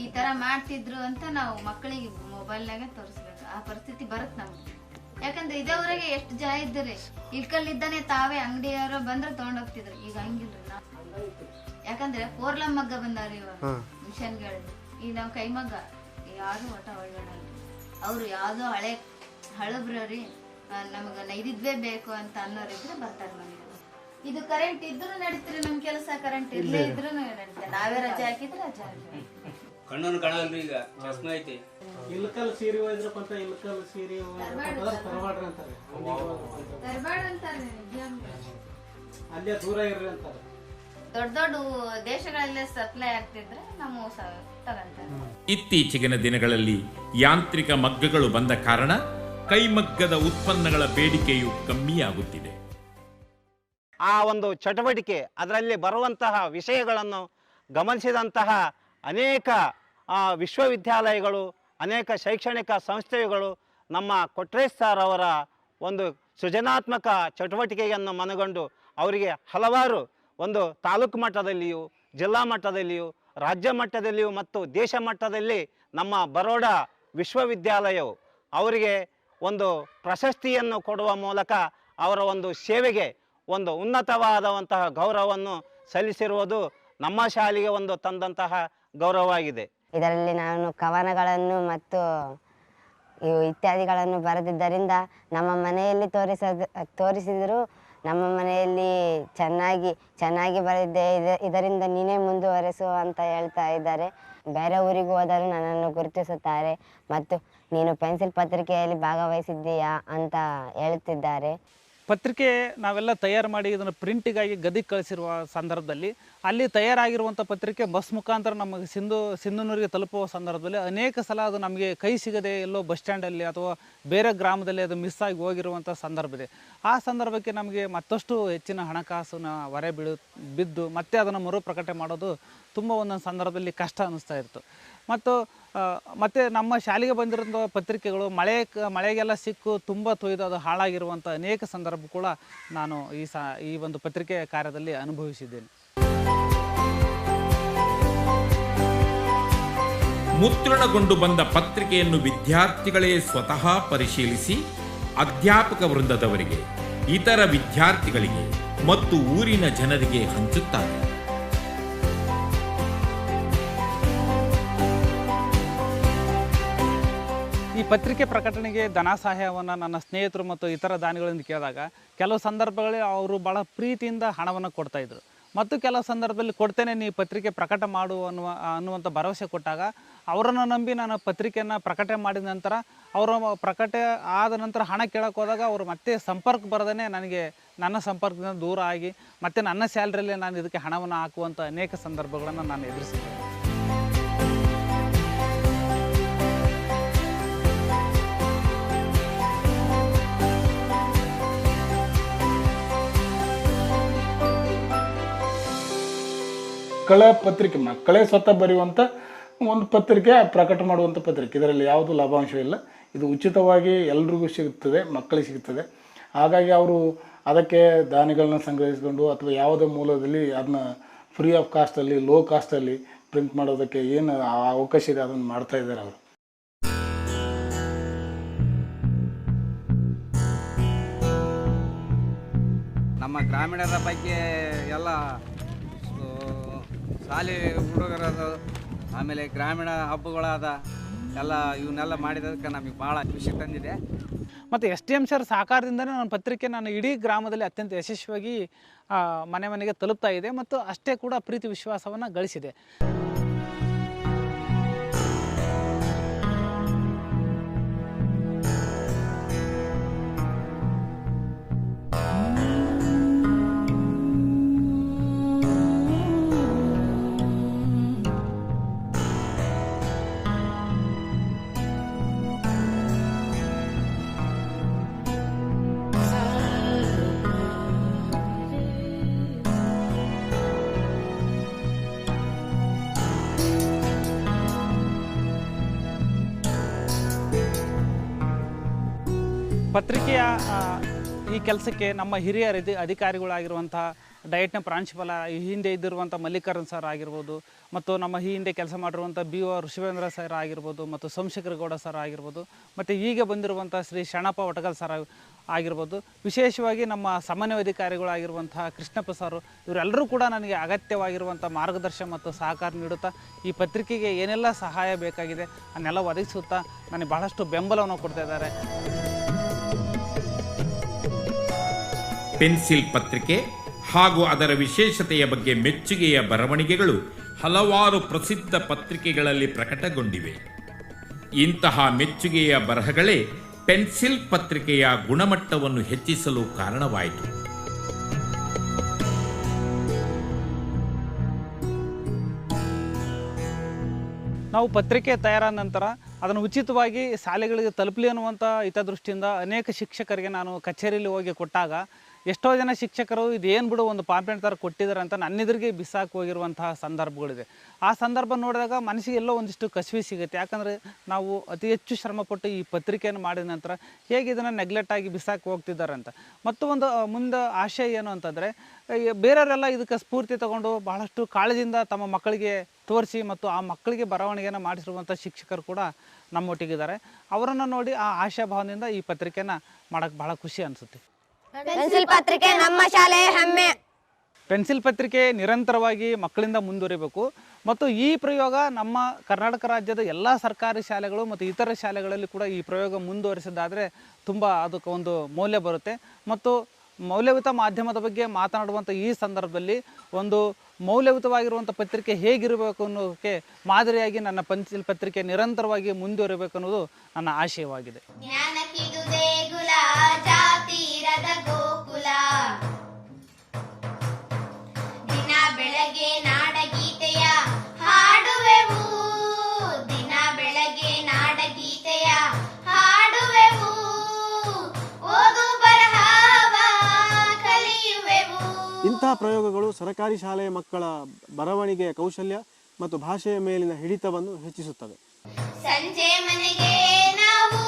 [SPEAKER 15] ಈ ತರ ಮಾಡ್ತಿದ್ರು ಅಂತ ನಾವು ಮಕ್ಕಳಿಗೆ ಮೊಬೈಲ್ನಾಗೆ ತೋರಿಸ್ಬೇಕು. ಆ ಪರಿಸ್ಥಿತಿ ಬರುತ್ತೆ ನಮ್ಗೆ. ಯಾಕಂದ್ರೆ ಇದೇ ಊರಾಗೆ ಎಷ್ಟು ಜನ ಇದ್ರಿ ಇಲ್ಕಲ್ಲಿದ್ದಾನೆ ತಾವೇ ಅಂಗಡಿಯವರು ಬಂದ್ರೆ ತಗೊಂಡೋಗ್ತಿದ್ರು. ಈಗ ಹಂಗಿಲ್ರಿ ನಾವು. ಯಾಕಂದ್ರೆ ಫೋರ್ಲಮ್ ಮಗ್ಗ ಬಂದಾವ್ರಿ ಇವಾಗ ಮಿಷನ್ಗಳು. ಈಗ ನಾವ್ ಕೈ ಮಗ್ಗ ಯಾರು ಒಟ್ಟ ಒಳಗಡಲ್ರಿ. ಅವ್ರು ಯಾವ್ದೋ ಹಳಬ್ರಿ ನಮಗ ಇದಿದ್ವೇ ಬೇಕು ಅಂತ ಅನ್ನೋರಿದ್ರೆ ಬರ್ತಾರೆ ಮನೆಗೆ. ಇದು ಕರೆಂಟ್ ಇದ್ರು ನಡೀತೀರಿ ನಮ್ ಕೆಲಸ, ಕರೆಂಟ್ ಇರ್ಲೇ ಇದ್ರು ನಡೀತದೆ. ನಾವೇ ರಜೆ ಹಾಕಿದ್ರೆ ರಜೆ ಹಾಕಿ
[SPEAKER 17] ಕಣ್ಣನ್ನು ಕಾಣಲ್ರಿ. ಈಗ ಚಸ್ಮಾ ಐತಿ.
[SPEAKER 7] ಇಲ್ಕಲ್ ಸೀರೆ ಹೋಯ್ದ್ರಪ್ಪ ಅಂತ ಇಲ್ಕಲ್ ಸೀರೆ ತರಬಾಡ್ರಿ ಅಂತಾರೆ.
[SPEAKER 15] ತರಬಾಡ್ ಅಂತಾರೆ.
[SPEAKER 7] ಅಲ್ಲೇ ದೂರ ಇರ್ರಿ ಅಂತಾರೆ.
[SPEAKER 15] ದೊಡ್ಡ ದೊಡ್ಡ ದೇಶಗಳಲ್ಲೇ ಸಪ್ಲೈ ಆಗ್ತಿದ್ರೆ ನಮ್ಮ ತಗೊಂತಾರೆ.
[SPEAKER 1] ಇತ್ತೀಚಿನ ದಿನಗಳಲ್ಲಿ ಯಾಂತ್ರಿಕ ಮಗ್ಗಗಳು ಬಂದ ಕಾರಣ ಕೈಮಗ್ಗದ ಉತ್ಪನ್ನಗಳ ಬೇಡಿಕೆಯು ಕಮ್ಮಿಯಾಗುತ್ತಿದೆ.
[SPEAKER 4] ಆ ಒಂದು ಚಟುವಟಿಕೆ, ಅದರಲ್ಲಿ ಬರುವಂತಹ ವಿಷಯಗಳನ್ನು ಗಮನಿಸಿದಂತಹ ಅನೇಕ ವಿಶ್ವವಿದ್ಯಾಲಯಗಳು, ಅನೇಕ ಶೈಕ್ಷಣಿಕ ಸಂಸ್ಥೆಗಳು ನಮ್ಮ ಕೊಟ್ರೇಶ್ ಸರ್ ಅವರ ಒಂದು ಸೃಜನಾತ್ಮಕ ಚಟುವಟಿಕೆಯನ್ನು ಮನಗೊಂಡು ಅವರಿಗೆ ಹಲವಾರು ಒಂದು ತಾಲೂಕು ಮಟ್ಟದಲ್ಲಿಯೂ, ಜಿಲ್ಲಾ ಮಟ್ಟದಲ್ಲಿಯೂ, ರಾಜ್ಯ ಮಟ್ಟದಲ್ಲಿಯೂ ಮತ್ತು ದೇಶ ಮಟ್ಟದಲ್ಲಿ ನಮ್ಮ ಬರೋಡ ವಿಶ್ವವಿದ್ಯಾಲಯವು ಅವರಿಗೆ ಒಂದು ಪ್ರಶಸ್ತಿಯನ್ನು ಕೊಡುವ ಮೂಲಕ ಅವರ ಒಂದು ಸೇವೆಗೆ ಒಂದು ಉನ್ನತವಾದಂತಹ ಗೌರವವನ್ನು ಸಲ್ಲಿಸಿರುವುದು ನಮ್ಮ ಶಾಲೆಗೆ ಒಂದು ತಂದಂತಹ ಗೌರವವಾಗಿದೆ.
[SPEAKER 18] ಇದರಲ್ಲಿ ನಾನು ಕವನಗಳನ್ನು ಮತ್ತು ಇತ್ಯಾದಿಗಳನ್ನು ಬರೆದಿದ್ದರಿಂದ ನಮ್ಮ ಮನೆಯಲ್ಲಿ ತೋರಿಸಿದರೂ ನಮ್ಮ ಮನೆಯಲ್ಲಿ ಚೆನ್ನಾಗಿ ಬರೆದಿದ್ದೆ, ಇದರಿಂದ ನೀನೇ ಮುಂದುವರೆಸು ಅಂತ ಹೇಳ್ತಾ ಇದ್ದಾರೆ. ಬೇರೆ ಊರಿಗೆ ಹೋದರೂ ನನ್ನನ್ನು ಗುರುತಿಸುತ್ತಾರೆ ಮತ್ತು ನೀನು ಪೆನ್ಸಿಲ್ ಪತ್ರಿಕೆಯಲ್ಲಿ ಭಾಗವಹಿಸಿದ್ದೀಯಾ ಅಂತ ಹೇಳುತ್ತಿದ್ದಾರೆ.
[SPEAKER 5] ಪತ್ರಿಕೆ ನಾವೆಲ್ಲ ತಯಾರು ಮಾಡಿ ಇದನ್ನು ಪ್ರಿಂಟಿಗಾಗಿ ಗದಿಗೆ ಕಳಿಸಿರುವ ಸಂದರ್ಭದಲ್ಲಿ ಅಲ್ಲಿ ತಯಾರಾಗಿರುವಂಥ ಪತ್ರಿಕೆ ಬಸ್ ಮುಖಾಂತರ ನಮಗೆ ಸಿಂಧನೂರಿಗೆ ತಲುಪುವ ಸಂದರ್ಭದಲ್ಲಿ ಅನೇಕ ಸಲ ಅದು ನಮಗೆ ಕೈ ಸಿಗದೆ ಎಲ್ಲೋ ಬಸ್ ಸ್ಟ್ಯಾಂಡಲ್ಲಿ ಅಥವಾ ಬೇರೆ ಗ್ರಾಮದಲ್ಲಿ ಅದು ಮಿಸ್ ಆಗಿ ಹೋಗಿರುವಂಥ ಸಂದರ್ಭ ಇದೆ. ಆ ಸಂದರ್ಭಕ್ಕೆ ನಮಗೆ ಮತ್ತಷ್ಟು ಹೆಚ್ಚಿನ ಹಣಕಾಸಿನ ಹೊರೆ ಬಿದ್ದು ಮತ್ತೆ ಅದನ್ನು ಮರುಪ್ರಕಟಣೆ ಮಾಡೋದು ತುಂಬ ಒಂದೊಂದು ಸಂದರ್ಭದಲ್ಲಿ ಕಷ್ಟ ಅನ್ನಿಸ್ತಾ ಇತ್ತು. ಮತ್ತು ನಮ್ಮ ಶಾಲೆಗೆ ಬಂದಿರೋ ಪತ್ರಿಕೆಗಳು ಮಳೆಗೆಲ್ಲ ಸಿಕ್ಕು ತುಂಬ ತೊಯ್ದು ಅದು ಹಾಳಾಗಿರುವಂಥ ಅನೇಕ ಸಂದರ್ಭ ಕೂಡ ನಾನು ಈ ಒಂದು ಪತ್ರಿಕೆ ಕಾರ್ಯದಲ್ಲಿ ಅನುಭವಿಸಿದ್ದೇನೆ.
[SPEAKER 1] ಮುದ್ರಣಗೊಂಡು ಬಂದ ಪತ್ರಿಕೆಯನ್ನು ವಿದ್ಯಾರ್ಥಿಗಳೇ ಸ್ವತಃ ಪರಿಶೀಲಿಸಿ ಅಧ್ಯಾಪಕ ವೃಂದದವರಿಗೆ, ಇತರ ವಿದ್ಯಾರ್ಥಿಗಳಿಗೆ ಮತ್ತು ಊರಿನ ಜನರಿಗೆ ಹಂಚುತ್ತಾರೆ.
[SPEAKER 5] ಈ ಪತ್ರಿಕೆ ಪ್ರಕಟಣೆಗೆ ಧನ ಸಹಾಯವನ್ನು ನನ್ನ ಸ್ನೇಹಿತರು ಮತ್ತು ಇತರ ದಾನಿಗಳಿಂದ ಕೇಳಿದಾಗ ಕೆಲವು ಸಂದರ್ಭಗಳಲ್ಲಿ ಅವರು ಭಾಳ ಪ್ರೀತಿಯಿಂದ ಹಣವನ್ನು ಕೊಡ್ತಾಯಿದ್ರು. ಮತ್ತು ಕೆಲವು ಸಂದರ್ಭದಲ್ಲಿ ಕೊಡ್ತೇನೆ, ನೀ ಪತ್ರಿಕೆ ಪ್ರಕಟ ಮಾಡು ಅನ್ನುವಂಥ ಭರವಸೆ ಕೊಟ್ಟಾಗ ಅವರನ್ನು ನಂಬಿ ನಾನು ಪತ್ರಿಕೆಯನ್ನು ಪ್ರಕಟಣೆ ಮಾಡಿದ ನಂತರ ಅವರ ಪ್ರಕಟಣೆ ಆದ ನಂತರ ಹಣ ಕೇಳಕ್ಕೆ ಹೋದಾಗ ಅವರು ಮತ್ತೆ ಸಂಪರ್ಕ ಬರದೇ ನನಗೆ ನನ್ನ ಸಂಪರ್ಕದಿಂದ ದೂರ ಆಗಿ ಮತ್ತು ನನ್ನ ಸ್ಯಾಲ್ರಿಯಲ್ಲೇ ನಾನು ಇದಕ್ಕೆ ಹಣವನ್ನು ಹಾಕುವಂಥ ಅನೇಕ ಸಂದರ್ಭಗಳನ್ನು ನಾನು ಎದುರಿಸಿದ್ದೆ.
[SPEAKER 11] ಮಕ್ಕಳ ಪತ್ರಿಕೆ, ಮಕ್ಕಳೇ ಸ್ವತಃ ಬರೆಯುವಂಥ ಒಂದು ಪತ್ರಿಕೆ, ಪ್ರಕಟ ಮಾಡುವಂಥ ಪತ್ರಿಕೆ. ಇದರಲ್ಲಿ ಯಾವುದೂ ಲಾಭಾಂಶವಿಲ್ಲ. ಇದು ಉಚಿತವಾಗಿ ಎಲ್ರಿಗೂ ಸಿಗುತ್ತದೆ, ಮಕ್ಕಳಿಗೆ ಸಿಗುತ್ತದೆ. ಹಾಗಾಗಿ ಅವರು ಅದಕ್ಕೆ ದಾನಿಗಳನ್ನ ಸಂಗ್ರಹಿಸಿಕೊಂಡು ಅಥವಾ ಯಾವುದೇ ಮೂಲದಲ್ಲಿ ಅದನ್ನ ಫ್ರೀ ಆಫ್ ಕಾಸ್ಟಲ್ಲಿ, ಲೋ ಕಾಸ್ಟಲ್ಲಿ ಪ್ರಿಂಟ್ ಮಾಡೋದಕ್ಕೆ ಏನು ಅವಕಾಶ ಇದೆ ಅದನ್ನು ಮಾಡ್ತಾ ಇದ್ದಾರೆ ಅವರು.
[SPEAKER 19] ನಮ್ಮ ಗ್ರಾಮೀಣರ ಬಗ್ಗೆ ಎಲ್ಲ ಶಾಲೆ ಹುಡುಗರದು, ಆಮೇಲೆ ಗ್ರಾಮೀಣ ಹಬ್ಬಗಳಾದ ಎಲ್ಲ ಇವನ್ನೆಲ್ಲ ಮಾಡಿದಕ್ಕೆ ನಮಗೆ ಭಾಳ ಖುಷಿ ತಂದಿದೆ.
[SPEAKER 5] ಮತ್ತು SDM ಸರ್ ಸಹಕಾರದಿಂದಲೇ ನನ್ನ ಪತ್ರಿಕೆ ನಾನು ಇಡೀ ಗ್ರಾಮದಲ್ಲಿ ಅತ್ಯಂತ ಯಶಸ್ವಿಯಾಗಿ ಮನೆ ಮನೆಗೆ ತಲುಪ್ತಾ ಇದೆ ಮತ್ತು ಅಷ್ಟೇ ಕೂಡ ಪ್ರೀತಿ ವಿಶ್ವಾಸವನ್ನು ಗಳಿಸಿದೆ. ಪತ್ರಿಕೆಯ ಈ ಕೆಲಸಕ್ಕೆ ನಮ್ಮ ಹಿರಿಯ ಅಧಿಕಾರಿಗಳಾಗಿರುವಂಥ ಡಯಟ್ನ ಪ್ರಾಂಶುಪಾಲ ಈ ಹಿಂದೆ ಇದ್ದಿರುವಂಥ ಮಲ್ಲಿಕಾರ್ಜುನ್ ಸರ್ ಆಗಿರ್ಬೋದು, ಮತ್ತು ನಮ್ಮ ಈ ಹಿಂದೆ ಕೆಲಸ ಮಾಡಿರುವಂಥ BO ಋಷಿವೇಂದ್ರ ಸರ್ ಆಗಿರ್ಬೋದು, ಮತ್ತು ಸೋಮಶೇಖರಗೌಡ ಸರ್ ಆಗಿರ್ಬೋದು, ಮತ್ತು ಈಗ ಬಂದಿರುವಂಥ ಶ್ರೀ ಶರಣಪ್ಪ ವಟಗಲ್ ಸರ್ ಆಗಿರ್ಬೋದು, ವಿಶೇಷವಾಗಿ ನಮ್ಮ ಸಮನ್ವಯ ಅಧಿಕಾರಿಗಳಾಗಿರುವಂಥ ಕೃಷ್ಣಪ್ಪ ಸರ್, ಇವರೆಲ್ಲರೂ ಕೂಡ ನನಗೆ ಅಗತ್ಯವಾಗಿರುವಂಥ ಮಾರ್ಗದರ್ಶನ ಮತ್ತು ಸಹಕಾರ ನೀಡುತ್ತಾ ಈ ಪತ್ರಿಕೆಗೆ ಏನೆಲ್ಲ ಸಹಾಯ ಬೇಕಾಗಿದೆ ಅದನ್ನೆಲ್ಲ ಒದಗಿಸುತ್ತಾ ನನಗೆ ಬಹಳಷ್ಟು ಬೆಂಬಲವನ್ನು ಕೊಡ್ತಾ ಇದ್ದಾರೆ.
[SPEAKER 1] ಪೆನ್ಸಿಲ್ ಪತ್ರಿಕೆ ಹಾಗೂ ಅದರ ವಿಶೇಷತೆಯ ಬಗ್ಗೆ ಮೆಚ್ಚುಗೆಯ ಬರವಣಿಗೆಗಳು ಹಲವಾರು ಪ್ರಸಿದ್ಧ ಪತ್ರಿಕೆಗಳಲ್ಲಿ ಪ್ರಕಟಗೊಂಡಿವೆ. ಇಂತಹ ಮೆಚ್ಚುಗೆಯ ಬರಹಗಳೇ ಪೆನ್ಸಿಲ್ ಪತ್ರಿಕೆಯ ಗುಣಮಟ್ಟವನ್ನು ಹೆಚ್ಚಿಸಲು ಕಾರಣವಾಯಿತು.
[SPEAKER 5] ನಾವು ಪತ್ರಿಕೆ ತಯಾರಾದ ನಂತರ ಅದನ್ನು ಉಚಿತವಾಗಿ ಶಾಲೆಗಳಿಗೆ ತಲುಪಲಿ ಅನ್ನುವಂಥ ಹಿತದೃಷ್ಟಿಯಿಂದ ಅನೇಕ ಶಿಕ್ಷಕರಿಗೆ ನಾನು ಕಚೇರಿಯಲ್ಲಿ ಹೋಗಿ ಕೊಟ್ಟಾಗ ಎಷ್ಟೋ ಜನ ಶಿಕ್ಷಕರು ಇದೇನು ಬಿಡು ಒಂದು ಪಾಂಪ್ಲೆಂಟ್ ಥರ ಕೊಟ್ಟಿದ್ದಾರೆ ಅಂತ ನನ್ನೆದುರಿಗೆ ಬಿಸಾಕಿ ಹೋಗಿರುವಂತಹ ಸಂದರ್ಭಗಳಿದೆ. ಆ ಸಂದರ್ಭ ನೋಡಿದಾಗ ಮನಸ್ಸಿಗೆ ಎಲ್ಲೋ ಒಂದಿಷ್ಟು ಕಸಿವಿ ಸಿಗುತ್ತೆ. ಯಾಕಂದರೆ ನಾವು ಅತಿ ಹೆಚ್ಚು ಶ್ರಮಪಟ್ಟು ಈ ಪತ್ರಿಕೆಯನ್ನು ಮಾಡಿದ ನಂತರ ಹೇಗೆ ಇದನ್ನು ನೆಗ್ಲೆಕ್ಟ್ ಆಗಿ ಬಿಸಾಕಿ ಹೋಗ್ತಿದ್ದಾರೆ ಅಂತ. ಮತ್ತು ಒಂದು ಮುಂದೆ ಆಶಯ ಏನು ಅಂತಂದರೆ, ಬೇರೆಯವರೆಲ್ಲ ಇದಕ್ಕೆ ಸ್ಫೂರ್ತಿ ತಗೊಂಡು ಬಹಳಷ್ಟು ಕಾಳಜಿಯಿಂದ ತಮ್ಮ ಮಕ್ಕಳಿಗೆ ತೋರಿಸಿ ಮತ್ತು ಆ ಮಕ್ಕಳಿಗೆ ಬರವಣಿಗೆಯನ್ನು ಮಾಡಿಸಿರುವಂಥ ಶಿಕ್ಷಕರು ಕೂಡ ನಮ್ಮೊಟ್ಟಿಗಿದ್ದಾರೆ. ಅವರನ್ನು ನೋಡಿ ಆ ಆಶಾಭಾವನೆಯಿಂದ ಈ ಪತ್ರಿಕೆನ ಮಾಡೋಕ್ಕೆ ಭಾಳ ಖುಷಿ ಅನಿಸುತ್ತೆ.
[SPEAKER 3] ಪೆನ್ಸಿಲ್ ಪತ್ರಿಕೆ ನಮ್ಮ ಶಾಲೆಯ ಹೆಮ್ಮೆ.
[SPEAKER 5] ಪೆನ್ಸಿಲ್ ಪತ್ರಿಕೆ ನಿರಂತರವಾಗಿ ಮಕ್ಕಳಿಂದ ಮುಂದುವರಿಬೇಕು ಮತ್ತು ಈ ಪ್ರಯೋಗ ನಮ್ಮ ಕರ್ನಾಟಕ ರಾಜ್ಯದ ಎಲ್ಲ ಸರ್ಕಾರಿ ಶಾಲೆಗಳು ಮತ್ತು ಇತರ ಶಾಲೆಗಳಲ್ಲಿ ಕೂಡ ಈ ಪ್ರಯೋಗ ಮುಂದುವರಿಸಿದ್ದಾದರೆ ತುಂಬ ಅದಕ್ಕೆ ಒಂದು ಮೌಲ್ಯ ಬರುತ್ತೆ. ಮತ್ತು ಮೌಲ್ಯಯುತ ಮಾಧ್ಯಮದ ಬಗ್ಗೆ ಮಾತನಾಡುವಂಥ ಈ ಸಂದರ್ಭದಲ್ಲಿ ಒಂದು ಮೌಲ್ಯಯುತವಾಗಿರುವಂಥ ಪತ್ರಿಕೆ ಹೇಗಿರಬೇಕು ಅನ್ನೋದಕ್ಕೆ ಮಾದರಿಯಾಗಿ ನನ್ನ ಪೆನ್ಸಿಲ್ ಪತ್ರಿಕೆ ನಿರಂತರವಾಗಿ ಮುಂದುವರಿಬೇಕು ಅನ್ನೋದು ನನ್ನ ಆಶಯವಾಗಿದೆ.
[SPEAKER 2] ಜ್ಞಾನಕ್ಕಿದು ದೇಗುಲ ಜಾತಿರದ ಗೋಕುಲ, ದಿನ ಬೆಳಗ್ಗೆ ನಾಡಗೀತೆಯ ಹಾಡುವೆವು, ದಿನ ಬೆಳಗ್ಗೆ ನಾಡಗೀತೆಯ ಹಾಡುವೆವು, ಓದು ಬರಹವ ಕಲಿಯುವೆವು.
[SPEAKER 20] ಇಂತಹ ಪ್ರಯೋಗಗಳು ಸರಕಾರಿ ಶಾಲೆಯ ಮಕ್ಕಳ ಬರವಣಿಗೆಯ ಕೌಶಲ್ಯ ಮತ್ತು ಭಾಷೆಯ ಮೇಲಿನ ಹಿಡಿತವನ್ನು ಹೆಚ್ಚಿಸುತ್ತವೆ.
[SPEAKER 2] ಸಂಜೆ ಮನೆಗೆ ನಾವು